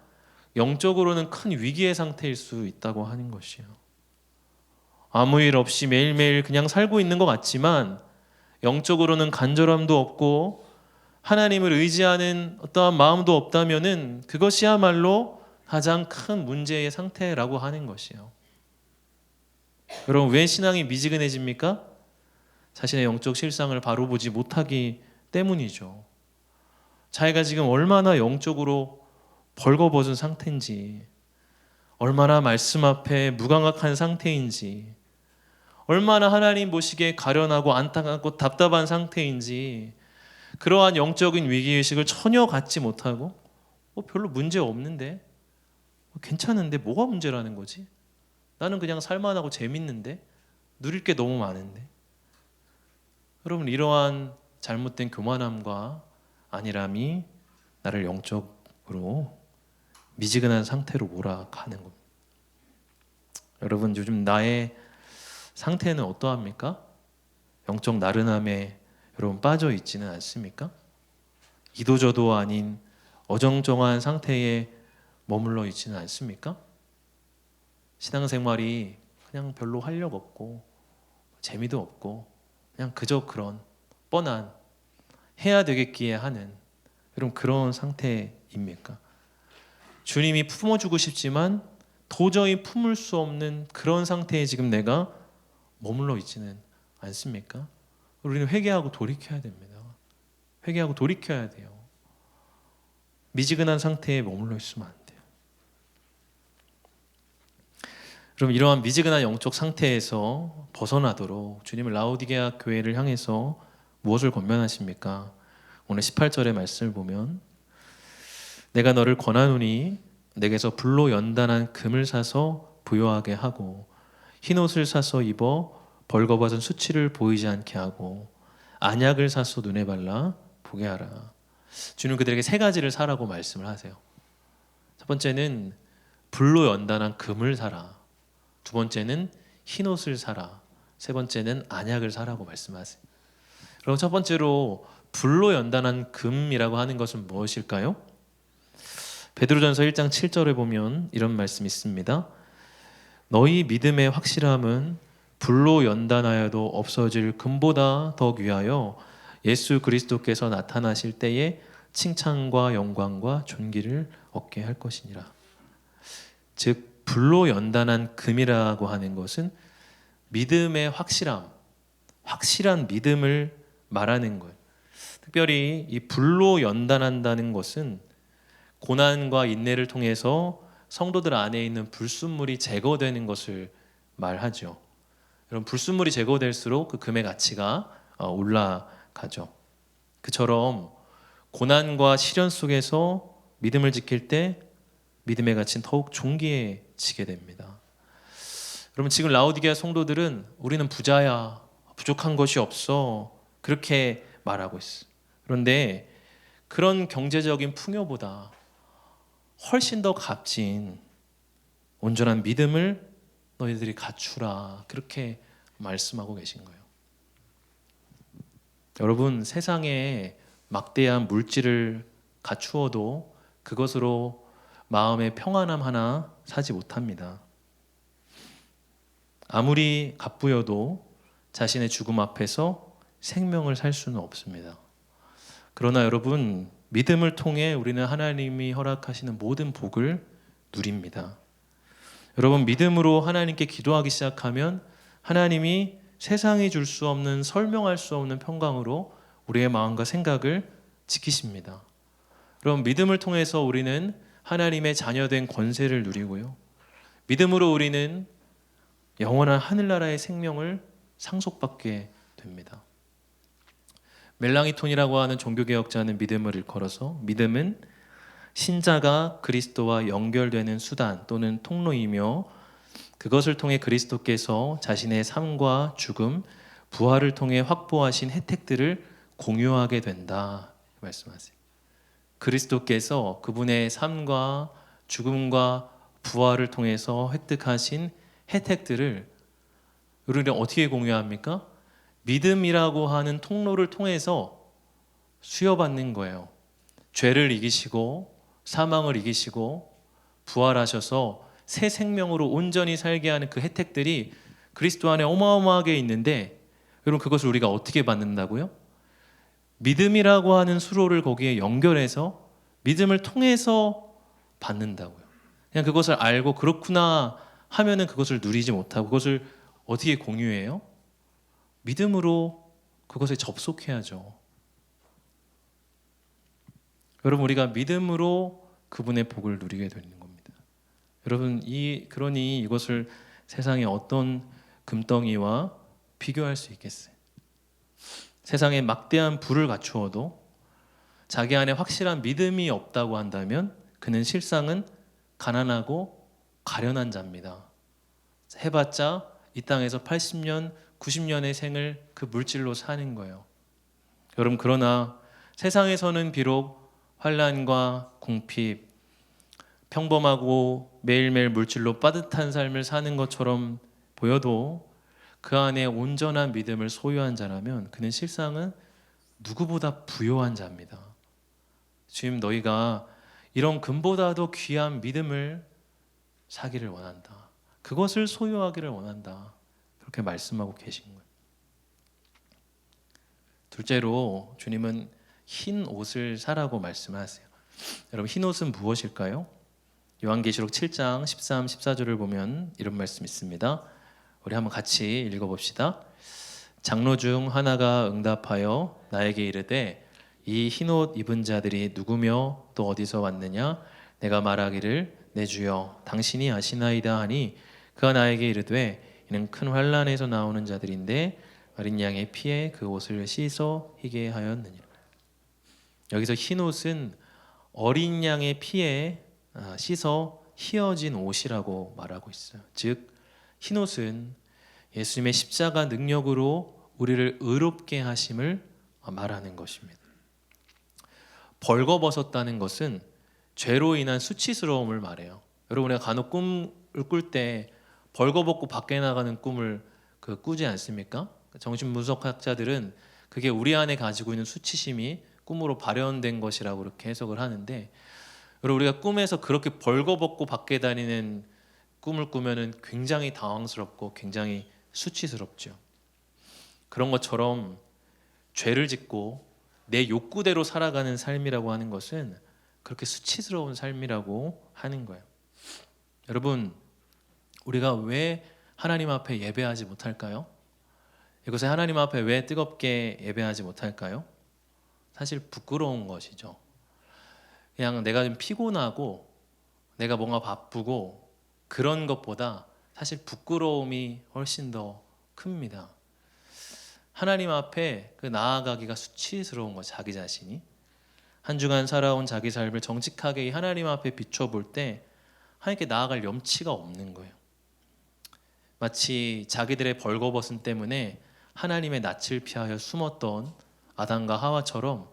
영적으로는 큰 위기의 상태일 수 있다고 하는 것이에요. 아무 일 없이 매일매일 그냥 살고 있는 것 같지만 영적으로는 간절함도 없고 하나님을 의지하는 어떠한 마음도 없다면은 그것이야말로 가장 큰 문제의 상태라고 하는 것이에요. 여러분, 왜 신앙이 미지근해집니까? 자신의 영적 실상을 바로 보지 못하기 때문이죠. 자기가 지금 얼마나 영적으로 벌거벗은 상태인지, 얼마나 말씀 앞에 무감각한 상태인지, 얼마나 하나님 보시기에 가련하고 안타깝고 답답한 상태인지, 그러한 영적인 위기의식을 전혀 갖지 못하고 별로 문제 없는데, 괜찮은데 뭐가 문제라는 거지? 나는 그냥 살만하고 재밌는데, 누릴 게 너무 많은데. 여러분, 이러한 잘못된 교만함과 안일함이 나를 영적으로 미지근한 상태로 몰아가는 겁니다. 여러분, 요즘 나의 상태는 어떠합니까? 영적 나른함에 여러분 빠져 있지는 않습니까? 이도저도 아닌 어정쩡한 상태에 머물러 있지는 않습니까? 신앙생활이 그냥 별로 활력 없고 재미도 없고 그냥 그저 그런 뻔한 해야 되겠기에 하는 여러분 그런 상태입니까? 주님이 품어주고 싶지만 도저히 품을 수 없는 그런 상태에 지금 내가 머물러 있지는 않습니까? 우리는 회개하고 돌이켜야 됩니다. 회개하고 돌이켜야 돼요. 미지근한 상태에 머물러 있으면 안 돼요. 그럼 이러한 미지근한 영적 상태에서 벗어나도록 주님은 라오디게아 교회를 향해서 무엇을 권면하십니까? 오늘 18절의 말씀을 보면 내가 너를 권하노니 내게서 불로 연단한 금을 사서 부요하게 하고 흰 옷을 사서 입어 벌거벗은 수치를 보이지 않게 하고 안약을 사서 눈에 발라 보게 하라. 주님 그들에게 세 가지를 사라고 말씀을 하세요. 첫 번째는 불로 연단한 금을 사라. 두 번째는 흰 옷을 사라. 세 번째는 안약을 사라고 말씀하세요. 그럼 첫 번째로 불로 연단한 금이라고 하는 것은 무엇일까요? 베드로전서 1장 7절에 보면 이런 말씀이 있습니다. 너희 믿음의 확실함은 불로 연단하여도 없어질 금보다 더 귀하여 예수 그리스도께서 나타나실 때에 칭찬과 영광과 존귀를 얻게 할 것이니라. 즉 불로 연단한 금이라고 하는 것은 믿음의 확실한 믿음을 말하는 거예요. 특별히 이 불로 연단한다는 것은 고난과 인내를 통해서 성도들 안에 있는 불순물이 제거되는 것을 말하죠. 여러분 불순물이 제거될수록 그 금의 가치가 올라가죠. 그처럼 고난과 시련 속에서 믿음을 지킬 때 믿음의 가치는 더욱 존귀해지게 됩니다. 여러분 지금 라오디게아 성도들은 우리는 부자야, 부족한 것이 없어 그렇게 말하고 있어요. 그런데 그런 경제적인 풍요보다 훨씬 더 값진 온전한 믿음을 너희들이 갖추라 그렇게 말씀하고 계신 거예요. 여러분 세상에 막대한 물질을 갖추어도 그것으로 마음의 평안함 하나 사지 못합니다. 아무리 갑부여도 자신의 죽음 앞에서 생명을 살 수는 없습니다. 그러나 여러분 믿음을 통해 우리는 하나님이 허락하시는 모든 복을 누립니다. 여러분 믿음으로 하나님께 기도하기 시작하면 하나님이 세상이 줄 수 없는 설명할 수 없는 평강으로 우리의 마음과 생각을 지키십니다. 여러분 믿음을 통해서 우리는 하나님의 자녀된 권세를 누리고요. 믿음으로 우리는 영원한 하늘나라의 생명을 상속받게 됩니다. 멜랑이톤이라고 하는 종교개혁자는 믿음을 일컬어서 믿음은 신자가 그리스도와 연결되는 수단 또는 통로이며 그것을 통해 그리스도께서 자신의 삶과 죽음, 부활을 통해 확보하신 혜택들을 공유하게 된다 말씀하세요. 그리스도께서 그분의 삶과 죽음과 부활을 통해서 획득하신 혜택들을 우리는 어떻게 공유합니까? 믿음이라고 하는 통로를 통해서 수여받는 거예요. 죄를 이기시고 사망을 이기시고 부활하셔서 새 생명으로 온전히 살게 하는 그 혜택들이 그리스도 안에 어마어마하게 있는데 여러분 그것을 우리가 어떻게 받는다고요? 믿음이라고 하는 수로를 거기에 연결해서 믿음을 통해서 받는다고요. 그냥 그것을 알고 그렇구나 하면은 그것을 누리지 못하고 그것을 어떻게 공유해요? 믿음으로 그것에 접속해야죠. 여러분 우리가 믿음으로 그분의 복을 누리게 되는 겁니다. 여러분 그러니 이것을 세상의 어떤 금덩이와 비교할 수 있겠어요? 세상에 막대한 부를 갖추어도 자기 안에 확실한 믿음이 없다고 한다면 그는 실상은 가난하고 가련한 자입니다. 해봤자 이 땅에서 80년, 90년의 생을 그 물질로 사는 거예요. 여러분 그러나 세상에서는 비록 환난과 궁핍, 평범하고 매일매일 물질로 빠듯한 삶을 사는 것처럼 보여도 그 안에 온전한 믿음을 소유한 자라면 그는 실상은 누구보다 부요한 자입니다. 주님 너희가 이런 금보다도 귀한 믿음을 사기를 원한다. 그것을 소유하기를 원한다. 그렇게 말씀하고 계신 거예요. 둘째로 주님은 흰 옷을 사라고 말씀하세요. 여러분 흰 옷은 무엇일까요? 요한계시록 7장 13, 14절을 보면 이런 말씀이 있습니다. 우리 한번 같이 읽어봅시다. 장로 중 하나가 응답하여 나에게 이르되 이 흰 옷 입은 자들이 누구며 또 어디서 왔느냐? 내가 말하기를 내 주여 당신이 아시나이다 하니 그가 나에게 이르되 이는 큰 환난에서 나오는 자들인데 어린 양의 피에 그 옷을 씻어 희게 하였느니라. 여기서 흰 옷은 어린 양의 피에 씻어 희어진 옷이라고 말하고 있어요. 즉 흰 옷은 예수님의 십자가 능력으로 우리를 의롭게 하심을 말하는 것입니다. 벌거벗었다는 것은 죄로 인한 수치스러움을 말해요. 여러분, 우리가 간혹 꿈을 꿀 때 벌거벗고 밖에 나가는 꿈을 꾸지 않습니까? 정신분석학자들은 그게 우리 안에 가지고 있는 수치심이 꿈으로 발현된 것이라고 그렇게 해석을 하는데, 여러분, 우리가 꿈에서 그렇게 벌거벗고 밖에 다니는 꿈을 꾸면은 굉장히 당황스럽고 굉장히 수치스럽죠. 그런 것처럼 죄를 짓고 내 욕구대로 살아가는 삶이라고 하는 것은 그렇게 수치스러운 삶이라고 하는 거예요. 여러분, 우리가 왜 하나님 앞에 예배하지 못할까요? 이곳에 하나님 앞에 왜 뜨겁게 예배하지 못할까요? 사실 부끄러운 것이죠. 그냥 내가 좀 피곤하고 내가 뭔가 바쁘고 그런 것보다 사실 부끄러움이 훨씬 더 큽니다. 하나님 앞에 나아가기가 수치스러운 거, 자기 자신이 한 주간 살아온 자기 삶을 정직하게 하나님 앞에 비춰볼 때 하나님께 나아갈 염치가 없는 거예요. 마치 자기들의 벌거벗음 때문에 하나님의 낯을 피하여 숨었던 아담과 하와처럼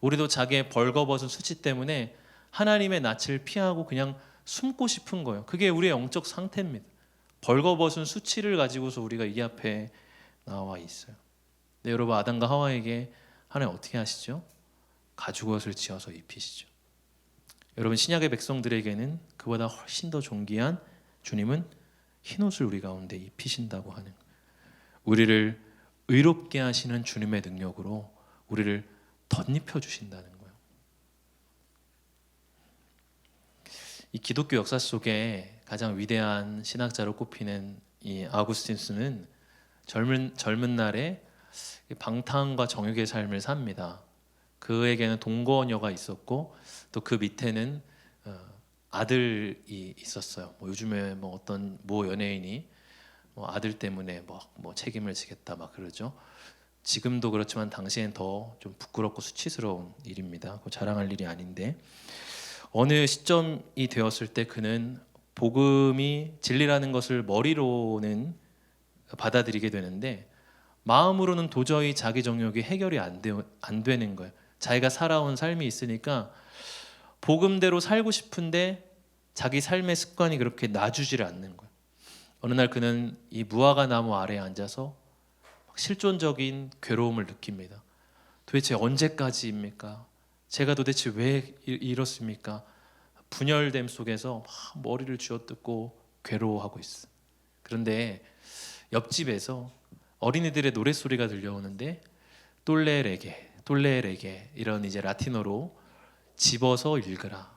우리도 자기의 벌거벗은 수치 때문에 하나님의 낯을 피하고 그냥 숨고 싶은 거예요. 그게 우리의 영적 상태입니다. 벌거벗은 수치를 가지고서 우리가 이 앞에 나와 있어요. 네, 여러분, 아담과 하와에게 하나님 어떻게 하시죠? 가죽옷을 지어서 입히시죠. 여러분, 신약의 백성들에게는 그보다 훨씬 더 존귀한 주님은 흰옷을 우리 가운데 입히신다고 하는 거예요. 우리를 의롭게 하시는 주님의 능력으로 우리를 덧입혀 주신다는 거예요. 이 기독교 역사 속에 가장 위대한 신학자로 꼽히는 이 아우구스티누스는 젊은 날에 방탕과 정욕의 삶을 삽니다. 그에게는 동거녀가 있었고 또 그 밑에는 아들이 있었어요. 요즘에 어떤 모 연예인이 아들 때문에 뭐 책임을 지겠다 막 그러죠. 지금도 그렇지만 당시엔 더 좀 부끄럽고 수치스러운 일입니다. 자랑할 일이 아닌데, 어느 시점이 되었을 때 그는 복음이 진리라는 것을 머리로는 받아들이게 되는데 마음으로는 도저히 자기 정욕이 해결이 안 되는 거예요. 자기가 살아온 삶이 있으니까 복음대로 살고 싶은데 자기 삶의 습관이 그렇게 놔주지를 않는 거예요. 어느 날 그는 이 무화과 나무 아래에 앉아서 실존적인 괴로움을 느낍니다. 도대체 언제까지입니까? 제가 도대체 왜 이렇습니까? 분열됨 속에서 막 머리를 쥐어뜯고 괴로워하고 있어요. 그런데 옆집에서 어린이들의 노랫소리가 들려오는데 똘레레게 이런 이제 라틴어로 집어서 읽으라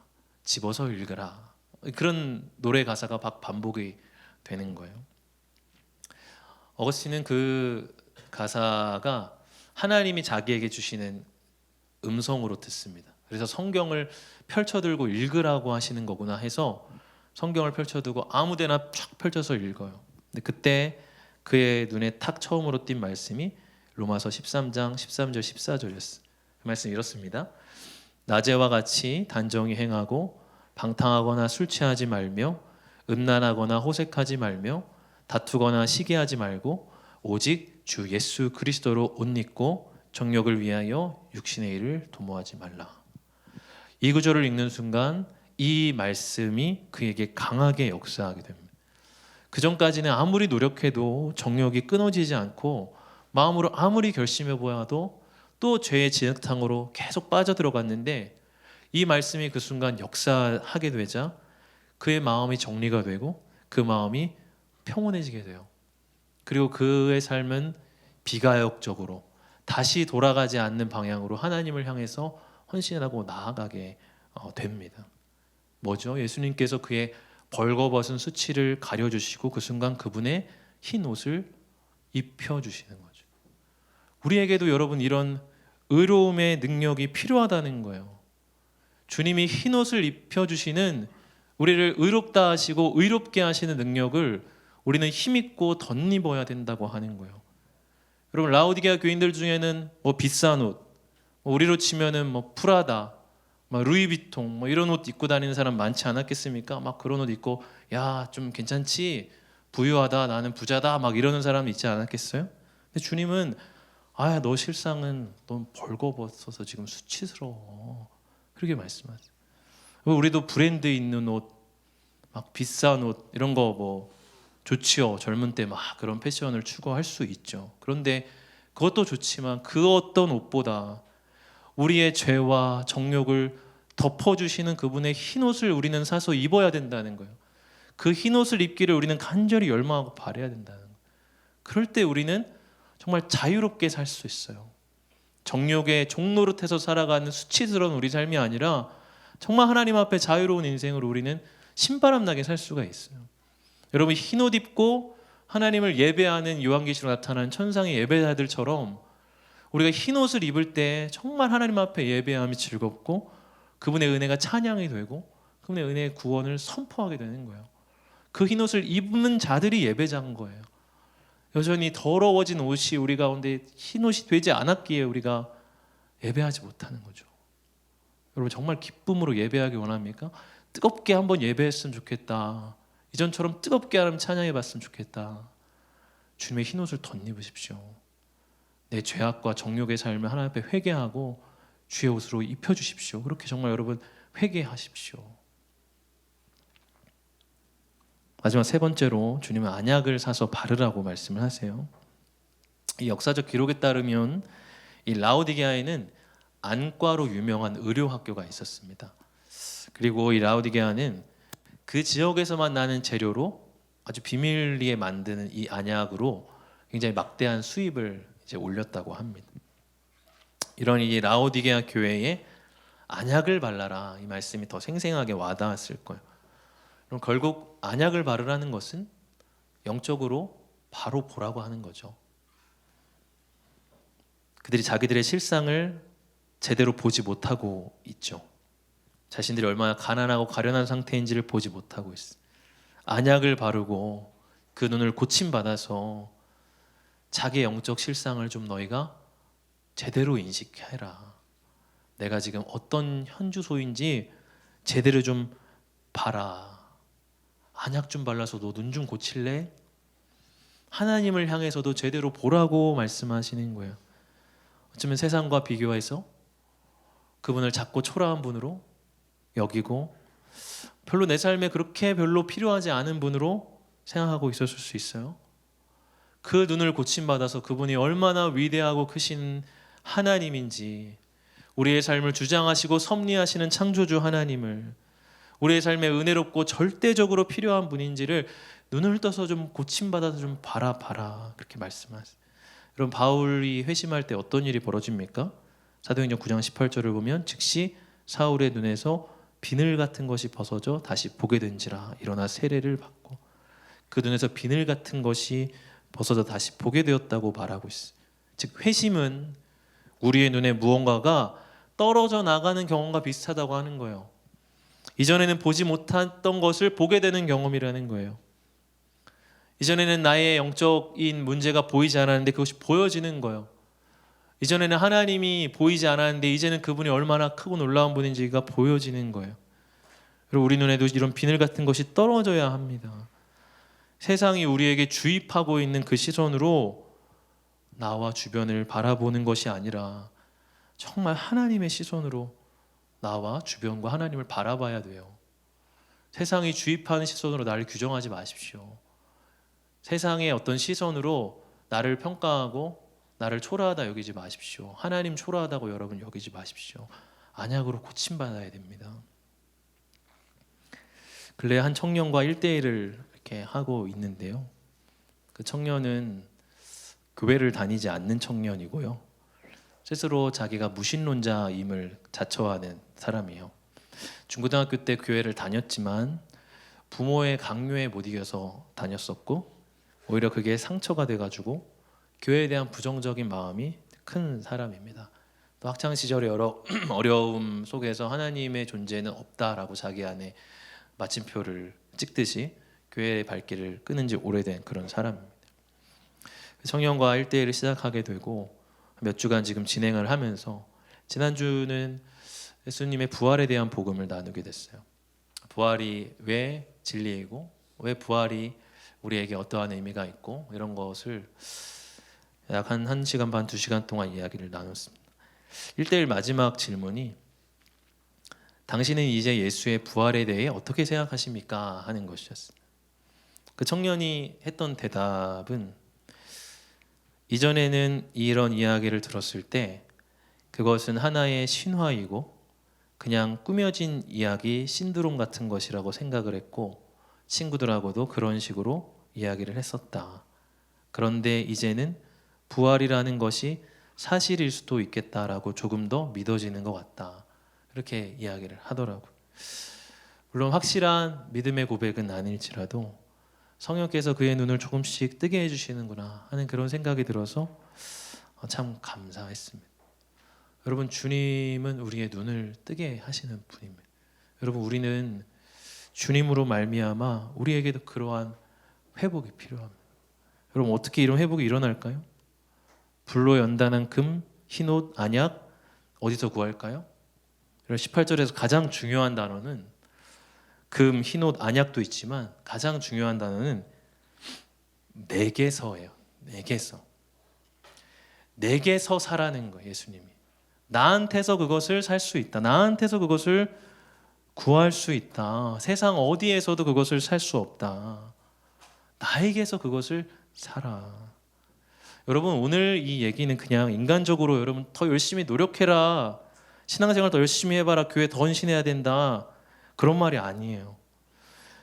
그런 노래 가사가 막 반복이 되는 거예요. 어거스틴은 그 가사가 하나님이 자기에게 주시는 음성으로 듣습니다. 그래서 성경을 펼쳐들고 읽으라고 하시는 거구나 해서 성경을 펼쳐두고 아무데나 쫙 펼쳐서 읽어요. 근데 그때 그의 눈에 탁 처음으로 띈 말씀이 로마서 13장 13절 14절이었어요. 그 말씀이 이렇습니다. 낮에와 같이 단정히 행하고 방탕하거나 술 취하지 말며 음란하거나 호색하지 말며 다투거나 시기하지 말고 오직 주 예수 그리스도로 옷 입고 정욕을 위하여 육신의 일을 도모하지 말라. 이 구절을 읽는 순간 이 말씀이 그에게 강하게 역사하게 됩니다. 그 전까지는 아무리 노력해도 정욕이 끊어지지 않고 마음으로 아무리 결심해 보아도 또 죄의 진흙탕으로 계속 빠져들어갔는데 이 말씀이 그 순간 역사하게 되자 그의 마음이 정리가 되고 그 마음이 평온해지게 돼요. 그리고 그의 삶은 비가역적으로 다시 돌아가지 않는 방향으로 하나님을 향해서 헌신하고 나아가게 됩니다. 뭐죠? 예수님께서 그의 벌거벗은 수치를 가려주시고 그 순간 그분의 흰 옷을 입혀주시는 거죠. 우리에게도 여러분 이런 의로움의 능력이 필요하다는 거예요. 주님이 흰 옷을 입혀주시는, 우리를 의롭다 하시고 의롭게 하시는 능력을 우리는 힘있고 덧입어야 된다고 하는 거예요. 여러분 라오디게아 교인들 중에는 뭐 비싼 옷, 뭐 우리로 치면은 뭐 프라다, 막 루이비통 뭐 이런 옷 입고 다니는 사람 많지 않았겠습니까? 막 그런 옷 입고 야 좀 괜찮지? 부유하다, 나는 부자다 막 이러는 사람 있지 않았겠어요? 근데 주님은 아 너 실상은 넌 벌거벗어서 지금 수치스러워 그렇게 말씀하세요. 우리도 브랜드 있는 옷, 막 비싼 옷 이런 거 뭐 좋지요. 젊은 때 막 그런 패션을 추구할 수 있죠. 그런데 그것도 좋지만 그 어떤 옷보다 우리의 죄와 정욕을 덮어주시는 그분의 흰 옷을 우리는 사서 입어야 된다는 거예요. 그 흰 옷을 입기를 우리는 간절히 열망하고 바라야 된다는 거예요. 그럴 때 우리는 정말 자유롭게 살 수 있어요. 정욕의 종노릇해서 살아가는 수치스러운 우리 삶이 아니라 정말 하나님 앞에 자유로운 인생으로 우리는 신바람 나게 살 수가 있어요. 여러분 흰 옷 입고 하나님을 예배하는 요한계시로 나타난 천상의 예배자들처럼 우리가 흰 옷을 입을 때 정말 하나님 앞에 예배함이 즐겁고 그분의 은혜가 찬양이 되고 그분의 은혜의 구원을 선포하게 되는 거예요. 그 흰 옷을 입는 자들이 예배자인 거예요. 여전히 더러워진 옷이 우리 가운데 흰 옷이 되지 않았기에 우리가 예배하지 못하는 거죠. 여러분 정말 기쁨으로 예배하기 원합니까? 뜨겁게 한번 예배했으면 좋겠다. 이전처럼 뜨겁게 하나님 찬양해 봤으면 좋겠다. 주님의 흰 옷을 덧입으십시오. 내 죄악과 정욕의 삶을 하나님 앞에 회개하고 주의 옷으로 입혀주십시오. 그렇게 정말 여러분 회개하십시오. 마지막 세 번째로 주님은 안약을 사서 바르라고 말씀을 하세요. 이 역사적 기록에 따르면 이 라오디게아에는 안과로 유명한 의료학교가 있었습니다. 그리고 이 라오디게아는 그 지역에서만 나는 재료로 아주 비밀리에 만드는 이 안약으로 굉장히 막대한 수입을 이제 올렸다고 합니다. 이런 이 라오디게아 교회에 안약을 발라라 이 말씀이 더 생생하게 와닿았을 거예요. 그럼 결국 안약을 바르라는 것은 영적으로 바로 보라고 하는 거죠. 그들이 자기들의 실상을 제대로 보지 못하고 있죠. 자신들이 얼마나 가난하고 가련한 상태인지를 보지 못하고 있어요. 안약을 바르고 그 눈을 고침받아서 자기의 영적 실상을 좀 너희가 제대로 인식해라. 내가 지금 어떤 현주소인지 제대로 좀 봐라. 안약 좀 발라서 너 눈 좀 고칠래? 하나님을 향해서도 제대로 보라고 말씀하시는 거예요. 어쩌면 세상과 비교해서 그분을 작고 초라한 분으로 여기고 별로 내 삶에 그렇게 별로 필요하지 않은 분으로 생각하고 있었을 수 있어요. 그 눈을 고침받아서 그분이 얼마나 위대하고 크신 하나님인지, 우리의 삶을 주장하시고 섭리하시는 창조주 하나님을, 우리의 삶에 은혜롭고 절대적으로 필요한 분인지를 눈을 떠서 좀 고침받아서 좀 봐라 그렇게 말씀하세요. 여러분 바울이 회심할 때 어떤 일이 벌어집니까? 사도행전 9장 18절을 보면 즉시 사울의 눈에서 비늘 같은 것이 벗어져 다시 보게 된지라 일어나 세례를 받고 그 눈에서 비늘 같은 것이 벗어져 다시 보게 되었다고 말하고 있어요. 즉 회심은 우리의 눈에 무언가가 떨어져 나가는 경험과 비슷하다고 하는 거예요. 이전에는 보지 못했던 것을 보게 되는 경험이라는 거예요. 이전에는 나의 영적인 문제가 보이지 않았는데 그것이 보여지는 거예요. 이전에는 하나님이 보이지 않았는데 이제는 그분이 얼마나 크고 놀라운 분인지가 보여지는 거예요. 그리고 우리 눈에도 이런 비늘 같은 것이 떨어져야 합니다. 세상이 우리에게 주입하고 있는 그 시선으로 나와 주변을 바라보는 것이 아니라 정말 하나님의 시선으로 나와 주변과 하나님을 바라봐야 돼요. 세상이 주입하는 시선으로 나를 규정하지 마십시오. 세상의 어떤 시선으로 나를 평가하고 나를 초라하다 여기지 마십시오. 하나님 초라하다고 여러분 여기지 마십시오. 안약으로 고침받아야 됩니다. 근래 한 청년과 1대1을 이렇게 하고 있는데요. 그 청년은 교회를 다니지 않는 청년이고요. 스스로 자기가 무신론자임을 자처하는 사람이에요. 중고등학교 때 교회를 다녔지만 부모의 강요에 못 이겨서 다녔었고 오히려 그게 상처가 돼가지고 교회에 대한 부정적인 마음이 큰 사람입니다. 또 학창 시절의 여러 어려움 속에서 하나님의 존재는 없다라고 자기 안에 마침표를 찍듯이 교회의 발길을 끄는 지 오래된 그런 사람입니다. 청년과 1대1을 시작하게 되고 몇 주간 지금 진행을 하면서 지난주는 예수님의 부활에 대한 복음을 나누게 됐어요. 부활이 왜 진리이고 왜 부활이 우리에게 어떠한 의미가 있고 이런 것을 약 한 1시간 반, 2시간 동안 이야기를 나눴습니다. 1대1 마지막 질문이 당신은 이제 예수의 부활에 대해 어떻게 생각하십니까? 하는 것이었어요. 그 청년이 했던 대답은 이전에는 이런 이야기를 들었을 때 그것은 하나의 신화이고 그냥 꾸며진 이야기, 신드롬 같은 것이라고 생각을 했고 친구들하고도 그런 식으로 이야기를 했었다. 그런데 이제는 부활이라는 것이 사실일 수도 있겠다라고 조금 더 믿어지는 것 같다. 이렇게 이야기를 하더라고요. 물론 확실한 믿음의 고백은 아닐지라도 성령께서 그의 눈을 조금씩 뜨게 해주시는구나 하는 그런 생각이 들어서 참 감사했습니다. 여러분, 주님은 우리의 눈을 뜨게 하시는 분입니다. 여러분, 우리는 주님으로 말미암아 우리에게도 그러한 회복이 필요합니다. 여러분, 어떻게 이런 회복이 일어날까요? 불로 연단한 금, 흰옷, 안약 어디서 구할까요? 18절에서 가장 중요한 단어는 금, 흰옷, 안약도 있지만 가장 중요한 단어는 내게서예요. 내게서 사라는 거예요. 예수님이 나한테서 그것을 살 수 있다. 나한테서 그것을 구할 수 있다. 세상 어디에서도 그것을 살 수 없다. 나에게서 그것을 살아. 여러분, 오늘 이 얘기는 그냥 인간적으로 여러분 더 열심히 노력해라, 신앙생활 더 열심히 해봐라, 교회 더 헌신해야 된다, 그런 말이 아니에요.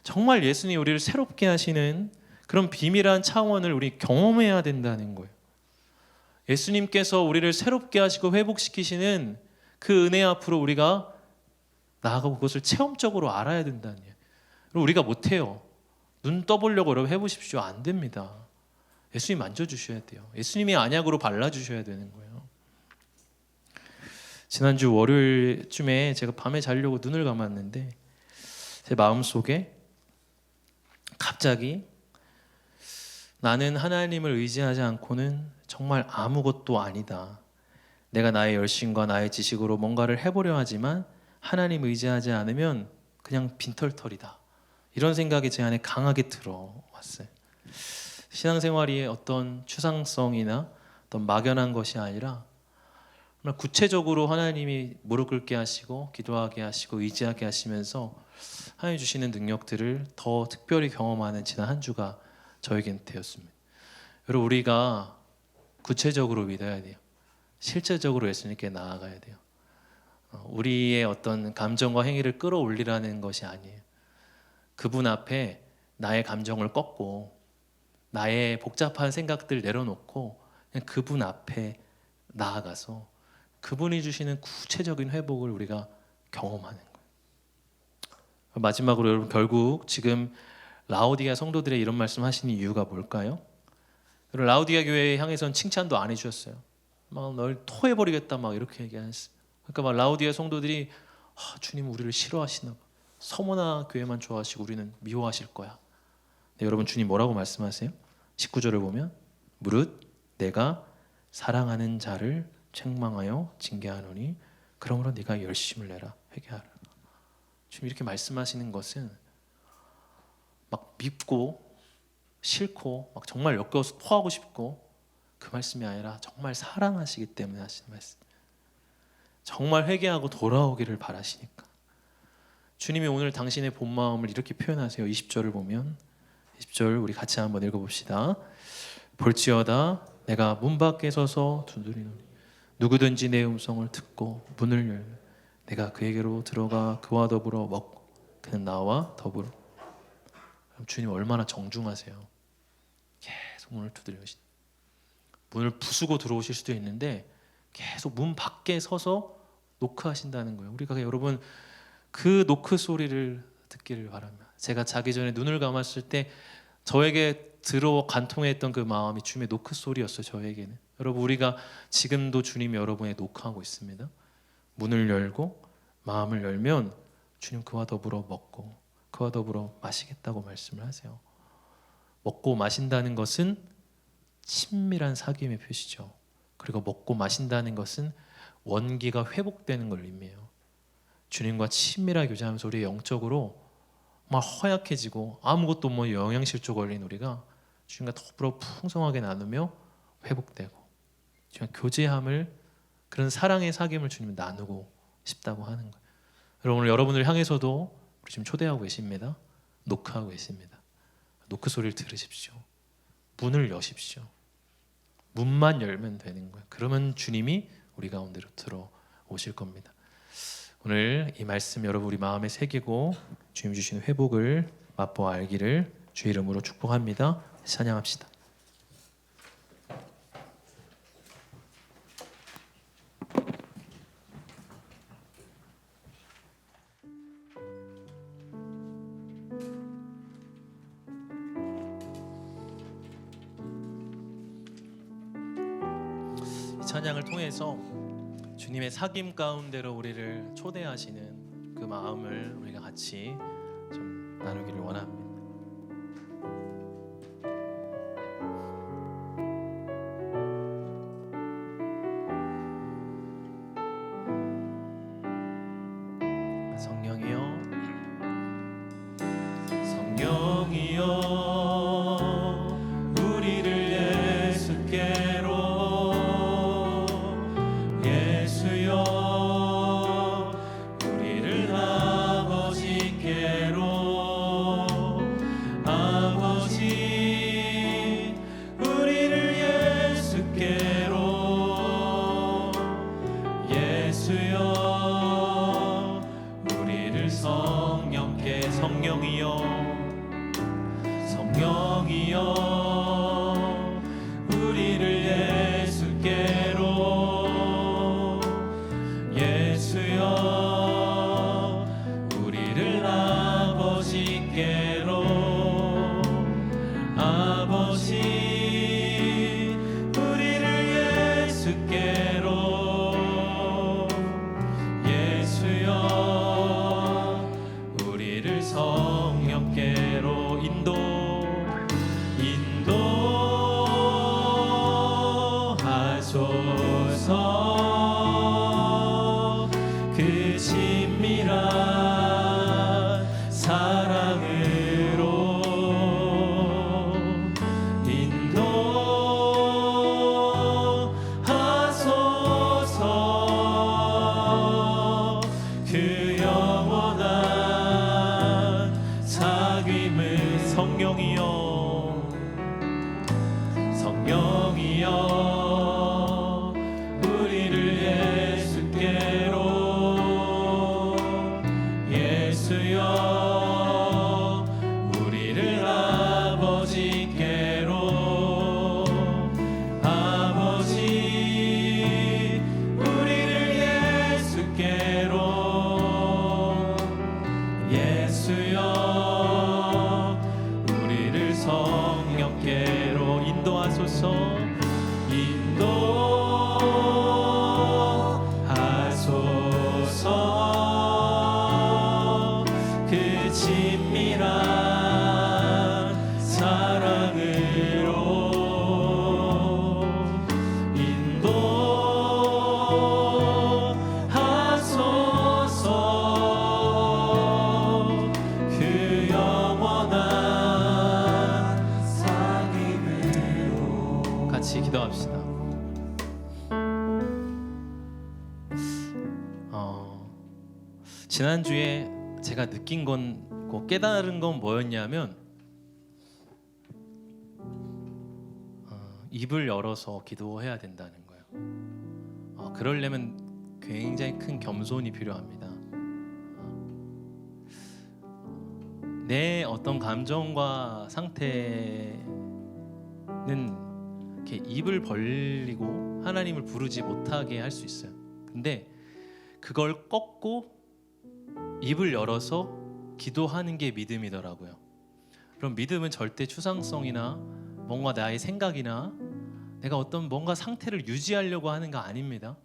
정말 예수님이 우리를 새롭게 하시는 그런 비밀한 차원을 우리 경험해야 된다는 거예요. 예수님께서 우리를 새롭게 하시고 회복시키시는 그 은혜 앞으로 우리가 나아가고 그것을 체험적으로 알아야 된다는 거예요. 우리가 못해요. 눈 떠보려고 여러분 해보십시오. 안 됩니다. 예수님 만져주셔야 돼요. 예수님이 안약으로 발라주셔야 되는 거예요. 지난주 월요일쯤에 제가 밤에 자려고 눈을 감았는데 제 마음속에 갑자기 나는 하나님을 의지하지 않고는 정말 아무것도 아니다. 내가 나의 열심과 나의 지식으로 뭔가를 해보려 하지만 하나님 의지하지 않으면 그냥 빈털털이다. 이런 생각이 제 안에 강하게 들어왔어요. 신앙생활이 어떤 추상성이나 어떤 막연한 것이 아니라 정말 구체적으로 하나님이 무릎 꿇게 하시고 기도하게 하시고 의지하게 하시면서 하나님 주시는 능력들을 더 특별히 경험하는 지난 한 주가 저에겐 되었습니다. 여러분, 우리가 구체적으로 믿어야 돼요. 실제적으로 예수님께 나아가야 돼요. 우리의 어떤 감정과 행위를 끌어올리라는 것이 아니에요. 그분 앞에 나의 감정을 꺾고 나의 복잡한 생각들 내려놓고 그냥 그분 앞에 나아가서 그분이 주시는 구체적인 회복을 우리가 경험하는 거예요. 마지막으로 여러분, 결국 지금 라오디게아 성도들의 이런 말씀하시는 이유가 뭘까요? 여러분, 라오디게아 교회에 향해서는 칭찬도 안 해주셨어요. 막 널 토해버리겠다 막 이렇게 얘기했어요. 그러니까 막 라오디게아 성도들이 주님 우리를 싫어하시나 봐. 서머나 교회만 좋아하시고 우리는 미워하실 거야. 네, 여러분, 주님 뭐라고 말씀하세요? 19절을 보면 무릇 내가 사랑하는 자를 책망하여 징계하노니 그러므로 네가 열심을 내라, 회개하라. 주님 이렇게 말씀하시는 것은 막 밉고 싫고 막 정말 역겨워서 토하고 싶고 그 말씀이 아니라 정말 사랑하시기 때문에 하시는 말씀. 정말 회개하고 돌아오기를 바라시니까. 주님이 오늘 당신의 본 마음을 이렇게 표현하세요. 20절을 보면 20절 우리 같이 한번 읽어봅시다. 볼지어다 내가 문 밖에 서서 두드리노니 누구든지 내 음성을 듣고 문을 열면 내가 그에게로 들어가 그와 더불어 먹고 그는 나와 더불어. 주님 얼마나 정중하세요. 계속 문을 두드리시다. 문을 부수고 들어오실 수도 있는데 계속 문 밖에 서서 노크하신다는 거예요. 우리가 여러분 그 노크 소리를 듣기를 바랍니다. 제가 자기 전에 눈을 감았을 때 저에게 들어 간통했던 그 마음이 주님의 노크 소리였어요. 저에게는. 여러분, 우리가 지금도 주님이 여러분의 노크하고 있습니다. 문을 열고 마음을 열면 주님 그와 더불어 먹고 그와 더불어 마시겠다고 말씀을 하세요. 먹고 마신다는 것은 친밀한 사귐의 표시죠. 그리고 먹고 마신다는 것은 원기가 회복되는 걸 의미해요. 주님과 친밀하게 교제하면서 우리 영적으로 막 허약해지고 아무것도 뭐 영양실조 걸린 우리가 주님과 더불어 풍성하게 나누며 회복되고 주님 교제함을 그런 사랑의 사귐을 주님 나누고 싶다고 하는 거예요. 여러분 오늘 여러분을 향해서도 우리 지금 초대하고 계십니다. 노크하고 계십니다. 노크 소리를 들으십시오. 문을 여십시오. 문만 열면 되는 거예요. 그러면 주님이 우리 가운데로 들어오실 겁니다. 오늘 이 말씀 여러분 우리 마음에 새기고 주님 주신 회복을 맛보아 알기를 주의 이름으로 축복합니다. 찬양합시다. 이 찬양을 통해서 주님의 사귐 가운데로 우리를 초대하시는 그 마음을 우리가 같이 좀 나누기를 원합니다. 성령이여, 성령이여, 우리를 예수께로, 예수여, 우리를 아버지께로, 아버지, 우리를 예수께로, 예수여, 성령께, 성령이여, 성령이여, 우리를 예수께로, 예수여, 우리를 아버지께로, 아버지, 우리를 예수께로, 예수여, 성령께로 인도하소서. 그 친밀한 사랑으로 인도하소서. 그 영원한 사귐을 성령이여, 성령이여, 우리를 예수께로, 예수여, 우리를 아버지께로, 아버지, 우리를 예수께로, 예수여, 우리를 성령께로 인도하소서. 인도하소서. 그 친밀한 사랑으로 인도하소서. 그 영원한 사귐으로. 같이 기도합시다. 지난주에 제가 느낀 건, 깨달은 건 뭐였냐면 입을 열어서 기도해야 된다는 거예요. 그러려면 굉장히 큰 겸손이 필요합니다. 내 어떤 감정과 상태는 이렇게 입을 벌리고 하나님을 부르지 못하게 할 수 있어요. 근데 그걸 꺾고 입을 열어서 기도하는 게 믿음이더라고요. 그럼 믿음은 절대 추상성이나 뭔가 나의 생각이나 내가 어떤 뭔가 상태를 유지하려고 하는 거 아닙니다.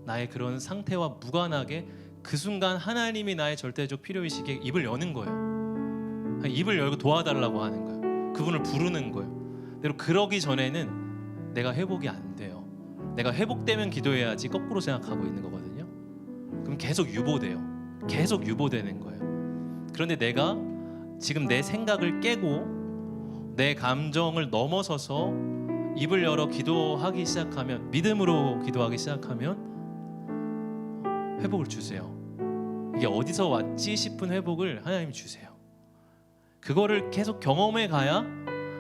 나의 그런 상태와 무관하게 그 순간 하나님이 나의 절대적 필요의식에 입을 여는 거예요. 입을 열고 도와달라고 하는 거예요. 그분을 부르는 거예요. 근데 그러기 전에는 내가 회복이 안 돼요. 내가 회복되면 기도해야지 거꾸로 생각하고 있는 거거든요. 그럼 계속 유보돼요. 계속 유보되는 거예요. 그런데 내가 지금 내 생각을 깨고 내 감정을 넘어서서 입을 열어 기도하기 시작하면, 믿음으로 기도하기 시작하면 회복을 주세요. 이게 어디서 왔지 싶은 회복을 하나님이 주세요. 그거를 계속 경험해 가야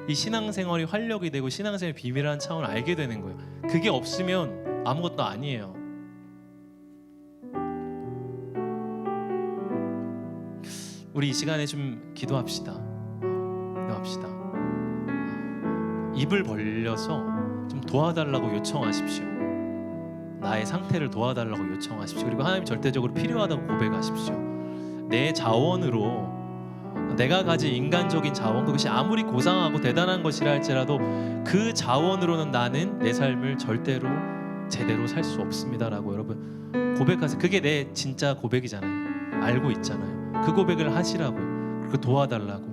이 신앙생활이 활력이 되고 신앙생활의 비밀이라는 차원을 알게 되는 거예요. 그게 없으면 아무것도 아니에요. 우리 이 시간에 좀 기도합시다. 기도합시다. 입을 벌려서 좀 도와달라고 요청하십시오. 나의 상태를 도와달라고 요청하십시오. 그리고 하나님 절대적으로 필요하다고 고백하십시오. 내 자원으로, 내가 가진 인간적인 자원, 그것이 아무리 고상하고 대단한 것이라 할지라도 그 자원으로는 나는 내 삶을 절대로 제대로 살 수 없습니다라고 여러분 고백하세요. 그게 내 진짜 고백이잖아요. 알고 있잖아요. 그 고백을 하시라고요. 그리고 도와달라고,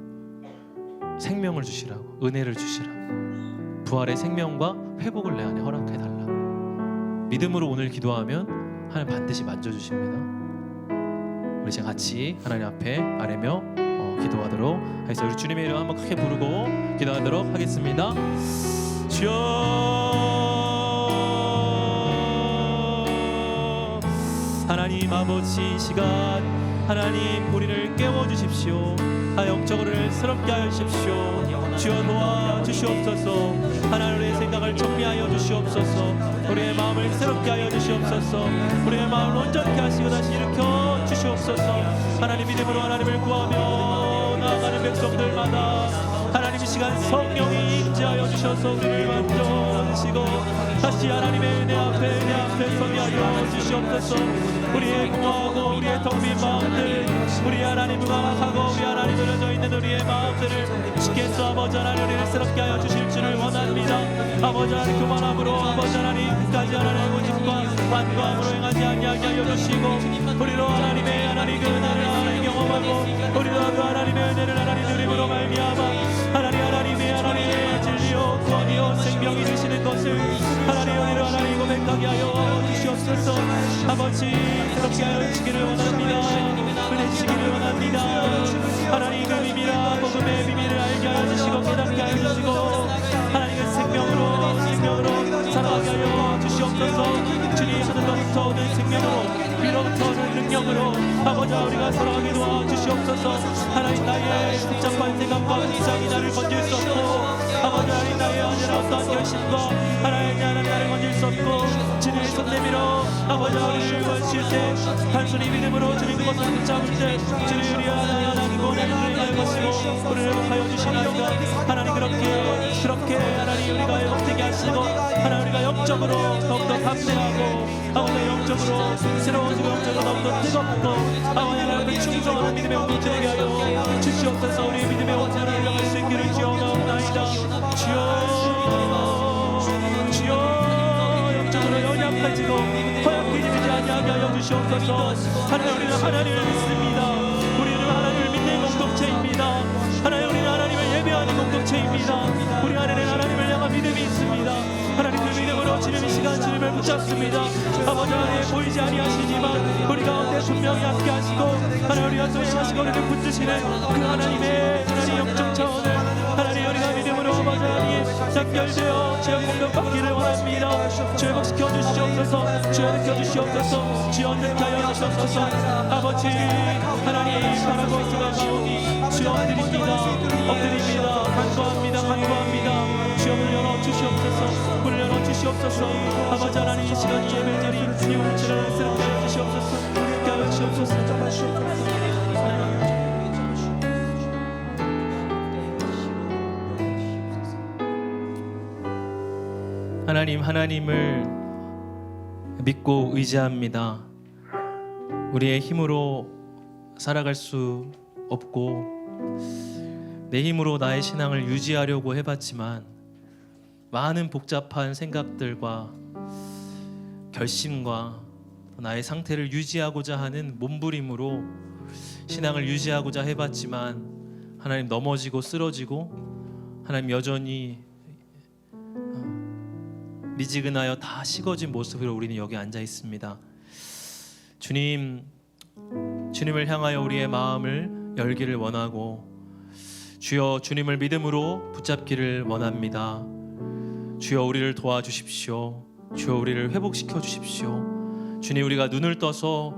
생명을 주시라고, 은혜를 주시라고, 부활의 생명과 회복을 내 안에 허락해달라고. 믿음으로 오늘 기도하면 하나님 반드시 만져주십니다. 우리 이제 같이 하나님 앞에 아뢰며 기도하도록 하겠습니다. 우리 주님의 이름 한번 크게 부르고 기도하도록 하겠습니다. 주여, 하나님 아버지, 이 시간 하나님 우리를 깨워주십시오. 영적으로 새롭게 하여 주십시오. 주여 도와주시옵소서. 하나님 우리의 생각을 정리하여 주시옵소서. 우리의 마음을 새롭게 하여 주시옵소서. 우리의 마음을 온전케 하시고 다시 일으켜 주시옵소서. 하나님 믿음으로 하나님을 구하며 나아가는 백성들마다 하나님 이 시간 성령이 임재하여 주셔서 우리를 만져주시고 다시 하나님의 은혜 앞에 서게 하여 주시옵소서. 우리의 공허하고 우리의 텅 빈 마음들, 우리 하나님과 하고 우리 하나님 들어져 있는 우리의 마음들을 주께서 아버지 하나님 우리를 새롭게 하여 주실 줄을 원합니다. 아버지 하나님 그만함으로 아버지 하나님 끝까지 하나님의 고집과 완고함으로 행하지 아니하게 하여 주시고 우리로 하나님의 하나님 그 은혜를 하나님 경험하고 우리로 그 하나님의 은혜를 하나님 누림으로 말미암아 하나님의 하나님의 진리요 구원이요 생명이 되시는 것을 하나님 우리를 하나님 고백하게 하여 주시옵소서. 아버지 새롭게 하여 주시기를 원합니다. 은혜 주시기를 원합니다. 하나님 그 비밀아 복음의 비밀을 알게 하여 주시고 깨닫게 하여 주시고 하나님의 생명으로 살아가게 하여 주시옵소서. 주님 하늘로부터 오는 생명으로 위로부터 오는 능력으로 아버지 우리가 살아가게 도와주시옵소서. 하나님 나의 복잡한 생각과 이상이 나를 건질 수 없고 아버지 하나님 나의 어떤 결심과 하나님 나를 건질 수 없고 주님의 손 내밀어 아버지 우리를 원실 때 단순히 믿음으로 주님 그것을 붙잡을 때 주님 우리 하나님 구원의 은혜를 할 것이고 우리를 회복하여 주시니까 하나님 그렇게 하나님 우리가 회복되게 하시고 하나님 우리가 영적으로 더욱더 담대하고 아버지 영적으로 새로워지고 영적으로 더욱더 뜨겁고 아버지 하나님 충성하는 믿음의 온도 되게 하여 주시옵소서. 우리 믿음의 온도를 올라갈 수 있기를 주옵나이다. 주여 영적으로 연약해지고 허약해지지 아니하게 하여 주시옵소서. 하나님 우리는 하나님을 믿습니다. 우리는 하나님을 믿는 공동체입니다. 하나님 우리는 하나님을 예배하는 공동체입니다. 우리 안에는 하나님을 향한 믿음이 있습니다. 하나님 그 믿음으로 지금 이 시간 주님을 붙잡습니다. 아버지 하나님 보이지 아니하시지만 우리 가운데 분명히 함께 하시고 하나님 우리가 소행하시고 우리를 붙드시는 그 하나님의 영적 차원을 하나님 우리가 믿음으로 아버지 하나님 작결되어 주여 공격받기를 원합니다. 주여 회복시켜 주시옵소서. 주여 느껴 주시옵소서. 주여 능하여 주시옵소서. 아버지 하나님 바라고 있어가오니 주여 엎드립니다. 간구합니다. 주여 문을 열어 주시옵소서. 문을 열어 주시옵소서. 아버지 하나님 이 시간 예배 자리 주님을 새롭게 하여 주시옵소서. 그렇게 하여 주시옵소서. 하나님을 믿고 의지합니다. 우리의 힘으로 살아갈 수 없고 내 힘으로 나의 신앙을 유지하려고 해봤지만 많은 복잡한 생각들과 결심과 나의 상태를 유지하고자 하는 몸부림으로 신앙을 유지하고자 해봤지만 하나님 넘어지고 쓰러지고 하나님 여전히 미지근하여 다 식어진 모습으로 우리는 여기 앉아 있습니다. 주님을 향하여 우리의 마음을 열기를 원하고 주여 주님을 믿음으로 붙잡기를 원합니다. 주여 우리를 도와주십시오. 주여 우리를 회복시켜 주십시오. 주님 우리가 눈을 떠서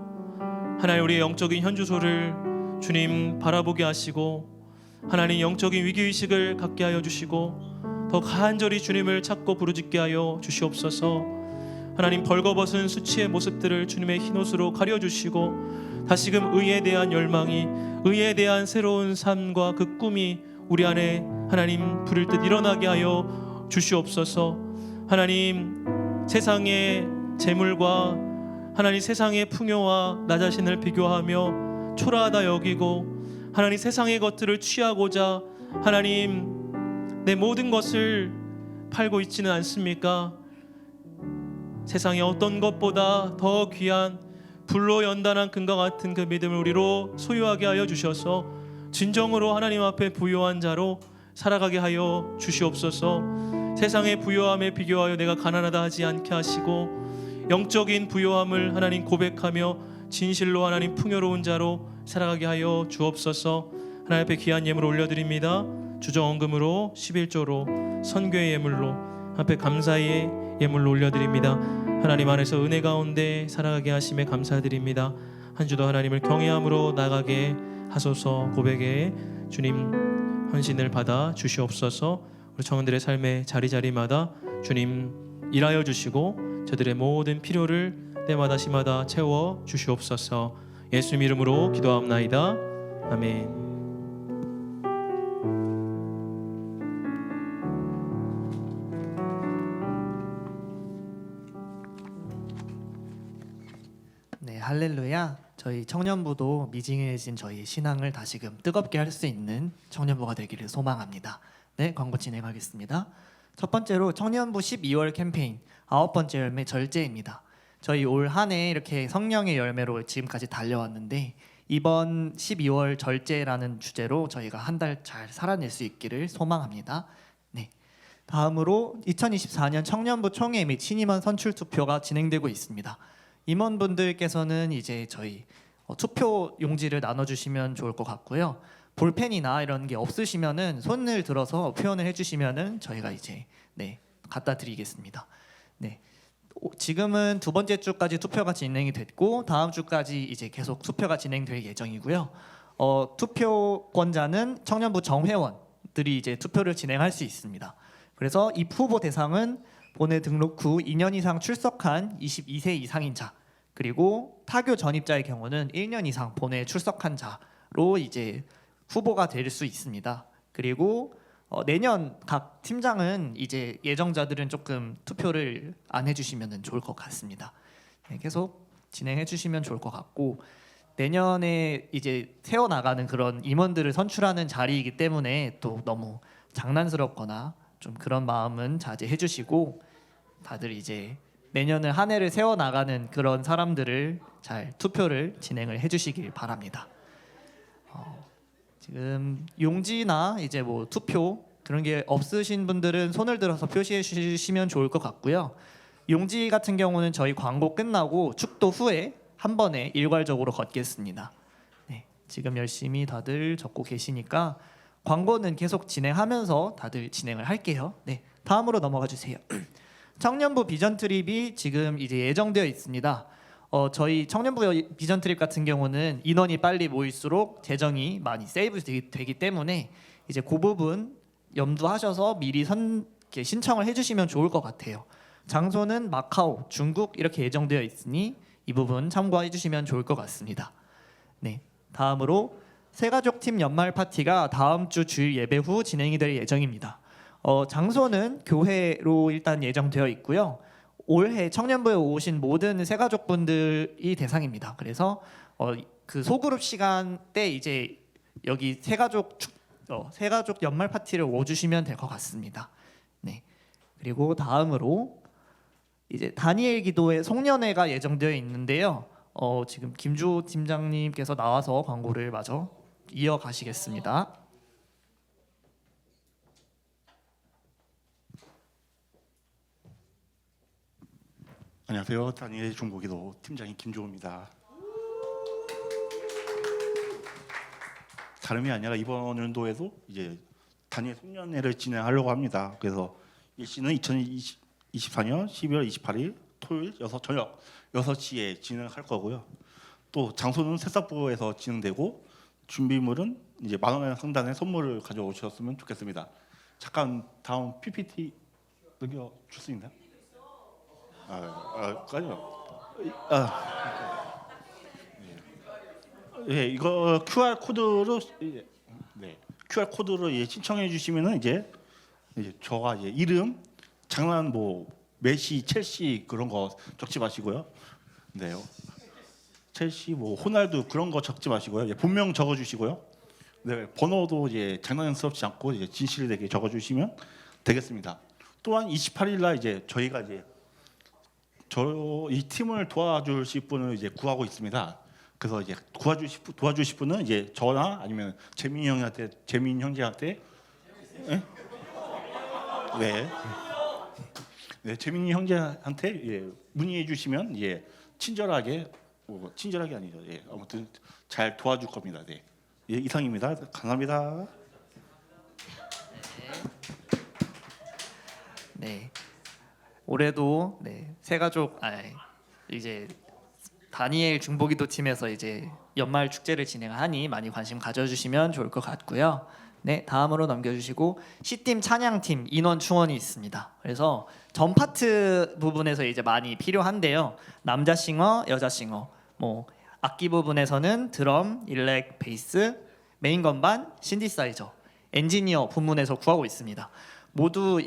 하나님 우리의 영적인 현주소를 주님 바라보게 하시고 하나님 영적인 위기의식을 갖게 하여 주시고 더 간절히 주님을 찾고 부르짖게 하여 주시옵소서. 하나님 벌거벗은 수치의 모습들을 주님의 흰옷으로 가려주시고 다시금 의에 대한 열망이 의에 대한 새로운 삶과 그 꿈이 우리 안에 하나님 부를 듯 일어나게 하여 주시옵소서. 하나님 세상의 재물과 하나님 세상의 풍요와 나 자신을 비교하며 초라하다 여기고 하나님 세상의 것들을 취하고자 하나님 내 모든 것을 팔고 있지는 않습니까? 세상의 어떤 것보다 더 귀한 불로 연단한 금과 같은 그 믿음을 우리로 소유하게 하여 주셔서 진정으로 하나님 앞에 부요한 자로 살아가게 하여 주시옵소서. 세상의 부요함에 비교하여 내가 가난하다 하지 않게 하시고 영적인 부요함을 하나님 고백하며 진실로 하나님 풍요로운 자로 살아가게 하여 주옵소서. 하나님 앞에 귀한 예물 올려드립니다. 주정언금으로 11조로 선교의 예물로 앞에 감사의 예물로 올려드립니다. 하나님 안에서 은혜 가운데 살아가게 하심에 감사드립니다. 한 주도 하나님을 경외함으로 나가게 하소서. 고백에 주님 헌신을 받아 주시옵소서. 우리 청년들의 삶의 자리자리마다 주님 일하여 주시고 저들의 모든 필요를 때마다 시마다 채워 주시옵소서. 예수님 이름으로 기도하옵나이다. 아멘. 네, 할렐루야. 저희 청년부도 미진해진 저희 신앙을 다시금 뜨겁게 할 수 있는 청년부가 되기를 소망합니다. 네, 광고 진행하겠습니다. 첫 번째로 청년부 12월 캠페인 9번째 열매 절제입니다. 저희 올 한 해 이렇게 성령의 열매로 지금까지 달려왔는데 이번 12월 절제라는 주제로 저희가 한 달 잘 살아낼 수 있기를 소망합니다. 네. 다음으로 2024년 청년부 총회 및 신임원 선출 투표가 진행되고 있습니다. 임원분들께서는 이제 저희 투표 용지를 나눠주시면 좋을 것 같고요. 볼펜이나 이런 게 없으시면은 손을 들어서 표현을 해주시면은 저희가 이제 갖다 드리겠습니다. 네, 지금은 두 번째 주까지 투표가 진행이 됐고 다음 주까지 이제 계속 투표가 진행될 예정이고요. 투표권자는 청년부 정회원들이 이제 투표를 진행할 수 있습니다. 그래서 이 후보 대상은 본회 등록 후 2년 이상 출석한 22세 이상인 자, 그리고 타교 전입자의 경우는 1년 이상 본회에 출석한 자로 이제 후보가 될 수 있습니다. 그리고 내년 각 팀장은 이제 예정자들은 조금 투표를 안 해주시면 좋을 것 같습니다. 네, 계속 진행해 주시면 좋을 것 같고 내년에 이제 세워 나가는 그런 임원들을 선출하는 자리이기 때문에 또 너무 장난스럽거나 좀 그런 마음은 자제해 주시고 다들 이제 내년을 한 해를 세워 나가는 그런 사람들을 잘 투표를 진행을 해주시길 바랍니다. 지금 용지나 이제 뭐 투표 그런 게 없으신 분들은 손을 들어서 표시해 주시면 좋을 것 같고요. 용지 같은 경우는 저희 광고 끝나고 축도 후에 한 번에 일괄적으로 걷겠습니다. 네, 지금 열심히 다들 적고 계시니까 광고는 계속 진행하면서 다들 진행을 할게요. 네, 다음으로 넘어가 주세요. 청년부 비전 트립이 지금 이제 예정되어 있습니다. 저희 청년부 비전 트립 같은 경우는 인원이 빨리 모일수록 재정이 많이 세이브 되기 때문에 이제 그 부분 염두하셔서 미리 신청을 해주시면 좋을 것 같아요. 장소는 마카오, 중국 이렇게 예정되어 있으니 이 부분 참고해 주시면 좋을 것 같습니다. 네, 다음으로 새가족팀 연말 파티가 다음 주 주일 예배 후 진행이 될 예정입니다. 장소는 교회로 일단 예정되어 있고요. 올해 청년부에 오신 모든 새가족분들이 대상입니다. 그래서 그 소그룹 시간 때 이제 여기 새가족 연말 파티를 오주시면 될 것 같습니다. 네. 그리고 다음으로 이제 다니엘 기도회 송년회가 예정되어 있는데요. 지금 김주 팀장님께서 나와서 광고를 마저 이어가시겠습니다. 안녕하세요. 다니엘 중고기도 팀장인 김종호입니다. 다름이 아니라 이번 연도에도 이제 다니엘 송년회를 진행하려고 합니다. 그래서 일시는 2024년 12월 28일 토요일 저녁 6시에 진행할 거고요. 또 장소는 새싹부에서 진행되고 준비물은 이제 10,000원 상당의 선물을 가져오셨으면 좋겠습니다. 잠깐 다음 PPT 넘겨 줄 수 있나요? 예, 이거 QR 코드로 QR 코드로 신청해 주시면은 이제 저가 이름, 장난 뭐 메시, 첼시 그런 거 적지 마시고요. 네, 첼시 뭐 호날두 그런 거 적지 마시고요. 본명 적어 주시고요. 네, 번호도 장난스럽지 않고 진실되게 적어 주시면 되겠습니다. 또한 28일 날 저희가 이 팀을 도와주실 분을 구하고 있습니다. 그래서 도와주실 분은 저나 아니면 재민 형제한테 재민이 형제한테 문의해 주시면 친절하게 아니죠. 아무튼 잘 도와줄 겁니다. 네. 이상입니다. 감사합니다. 네. 올해도 새 가족 이제 다니엘 중보기도 팀에서 연말 축제를 진행하니 많이 관심 가져주시면 좋을 것 같고요. 네, 다음으로 넘겨주시고 C팀 찬양팀 인원 충원이 있습니다. 그래서 전 파트 부분에서 많이 필요한데요. 남자 싱어, 여자 싱어, 뭐 악기 부분에서는 드럼, 일렉, 베이스, 메인 건반, 신디사이저, 엔지니어 부문에서 구하고 있습니다. 모두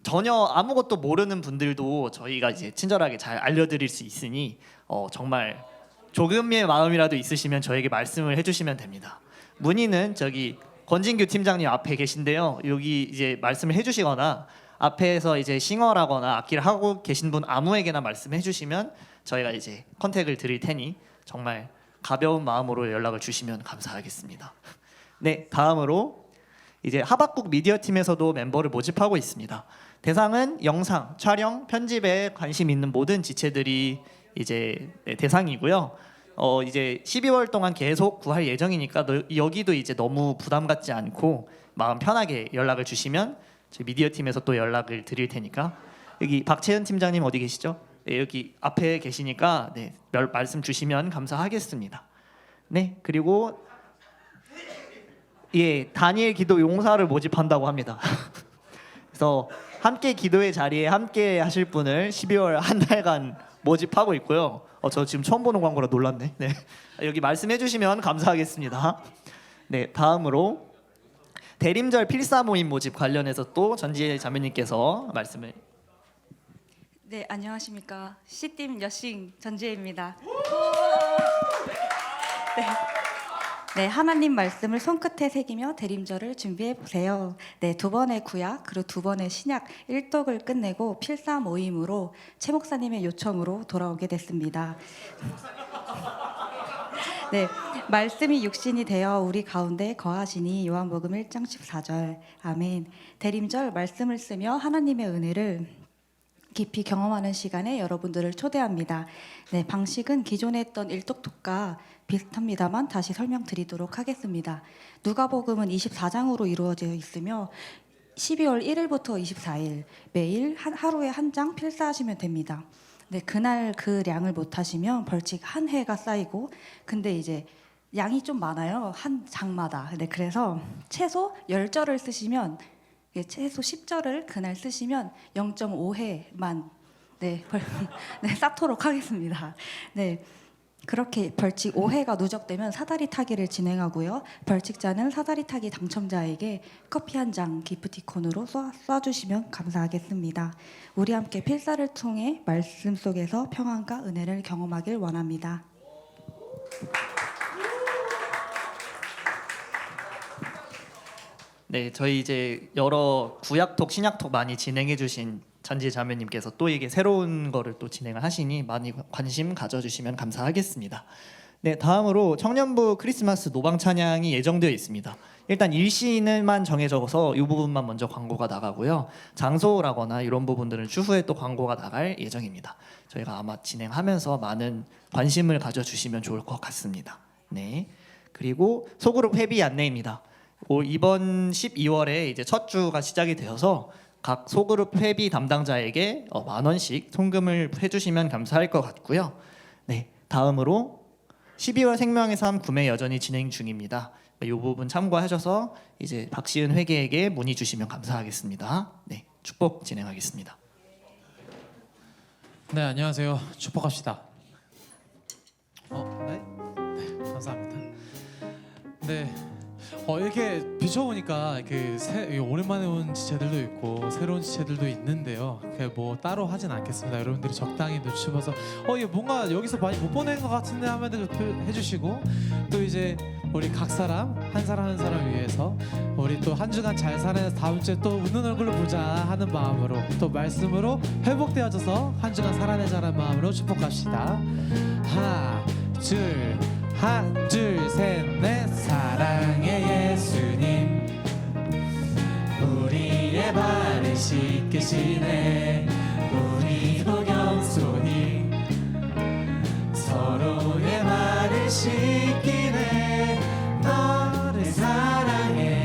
전혀 아무것도 모르는 분들도 저희가 친절하게 잘 알려드릴 수 있으니 정말 조금의 마음이라도 있으시면 저에게 말씀을 해주시면 됩니다. 문의는 저기 권진규 팀장님 앞에 계신데요. 여기 말씀을 해주시거나 앞에서 싱어라거나 악기를 하고 계신 분 아무에게나 말씀해 주시면 저희가 컨택을 드릴 테니 정말 가벼운 마음으로 연락을 주시면 감사하겠습니다. 네, 다음으로 하박국 미디어 팀에서도 멤버를 모집하고 있습니다. 대상은 영상, 촬영, 편집에 관심 있는 모든 지체들이 대상이고요. 12월 동안 계속 구할 예정이니까 여기도 너무 부담 갖지 않고 마음 편하게 연락을 주시면 저희 미디어 팀에서 또 연락을 드릴 테니까 여기 박채은 팀장님 어디 계시죠? 네, 여기 앞에 계시니까 말씀 주시면 감사하겠습니다. 네, 그리고 다니엘 기도 용사를 모집한다고 합니다. 그래서 함께 기도의 자리에 함께 하실 분을 12월 한 달간 모집하고 있고요. 저 지금 처음 보는 광고라 놀랐네. 네, 여기 말씀해 주시면 감사하겠습니다. 네, 다음으로 대림절 필사 모임 모집 관련해서 또 전지혜 자매님께서 말씀을. 네, 안녕하십니까. C팀 여싱 전지혜입니다. 네, 하나님 말씀을 손끝에 새기며 대림절을 준비해 보세요. 네, 2번의 구약 그리고 2번의 신약 1독을 끝내고 필사 모임으로 최 목사님의 요청으로 돌아오게 됐습니다. 네, 말씀이 육신이 되어 우리 가운데 거하시니 요한복음 1장 14절. 아멘. 대림절 말씀을 쓰며 하나님의 은혜를 깊이 경험하는 시간에 여러분들을 초대합니다. 네, 방식은 기존에 했던 1독독과 비슷합니다만 다시 설명드리도록 하겠습니다. 누가복음은 24장으로 이루어져 있으며 12월 1일부터 24일 매일 하루에 한 장 필사하시면 됩니다. 네, 그날 그 량을 못 하시면 벌칙 한 해가 쌓이고, 근데 양이 좀 많아요. 한 장마다. 네, 그래서 최소 10절을 쓰시면 최소 10절을 그날 쓰시면 0.5회만 네, 쌓도록 하겠습니다. 네. 그렇게 벌칙 5회가 누적되면 사다리 타기를 진행하고요. 벌칙자는 사다리 타기 당첨자에게 커피 한 장 기프티콘으로 쏴주시면 감사하겠습니다. 우리 함께 필사를 통해 말씀 속에서 평안과 은혜를 경험하길 원합니다. 네, 저희 여러 구약톡, 신약톡 많이 진행해주신 전지혜 자매님께서 또 이게 새로운 거를 또 진행을 하시니 많이 관심 가져주시면 감사하겠습니다. 네, 다음으로 청년부 크리스마스 노방 찬양이 예정되어 있습니다. 일단 일시만 정해져서 이 부분만 먼저 광고가 나가고요. 장소라거나 이런 부분들은 추후에 또 광고가 나갈 예정입니다. 저희가 아마 진행하면서 많은 관심을 가져주시면 좋을 것 같습니다. 네. 그리고 소그룹 회비 안내입니다. 이번 12월에 이제 첫 주가 시작이 되어서 각 소그룹 회비 담당자에게 10,000원씩 송금을 해주시면 감사할 것 같고요. 네. 다음으로 12월 생명의 삶 구매 여전히 진행 중입니다. 이 부분 참고하셔서 이제 박시은 회계에게 문의 주시면 감사하겠습니다. 네, 축복 진행하겠습니다. 네, 안녕하세요. 축복합시다. 네? 네, 감사합니다. 네, 이렇게 비춰보니까 오랜만에 온 지체들도 있고 새로운 지체들도 있는데요. 뭐 따로 하진 않겠습니다. 여러분들이 적당히 눈치 봐서 이게 뭔가 여기서 많이 못 보낸 것 같은데 하면 해주시고, 또 이제 우리 각 사람 한 사람 위해서 우리 또 한 주간 잘 살아서 다음 주에 또 웃는 얼굴로 보자 하는 마음으로, 또 말씀으로 회복되어져서 한 주간 살아내자는 마음으로 축복합시다. 하나 둘 셋 넷. 사랑의 예수님, 우리의 발을 씻기시네. 우리도 겸손히 서로의 발을 씻기네. 너를 사랑해.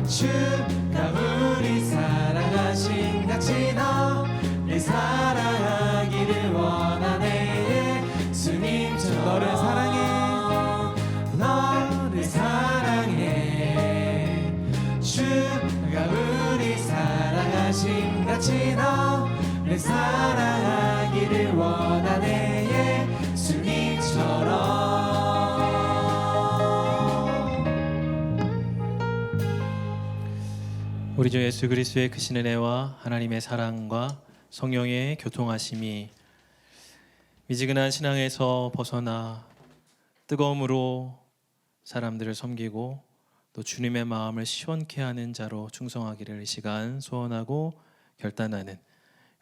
주가 우리 사랑하신 같이 너를 사랑하기를 원하네. 예수님, 저 너를 사랑해. 너를 사랑해. 주가 우리 사랑하신 같이 너를 사랑하기를 원하네. 예수님처럼. 우리 주 예수 그리스도의 크신 은혜와 하나님의 사랑과 성령의 교통하심이 미지근한 신앙에서 벗어나 뜨거움으로 사람들을 섬기고 또 주님의 마음을 시원케 하는 자로 충성하기를 이 시간 소원하고 결단하는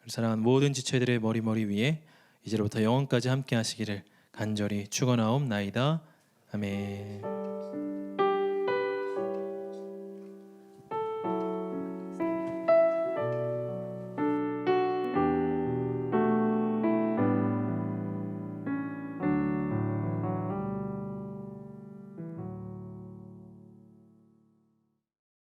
사랑하는 모든 지체들의 머리 위에 이제로부터 영원까지 함께 하시기를 간절히 축원하옵나이다. 아멘.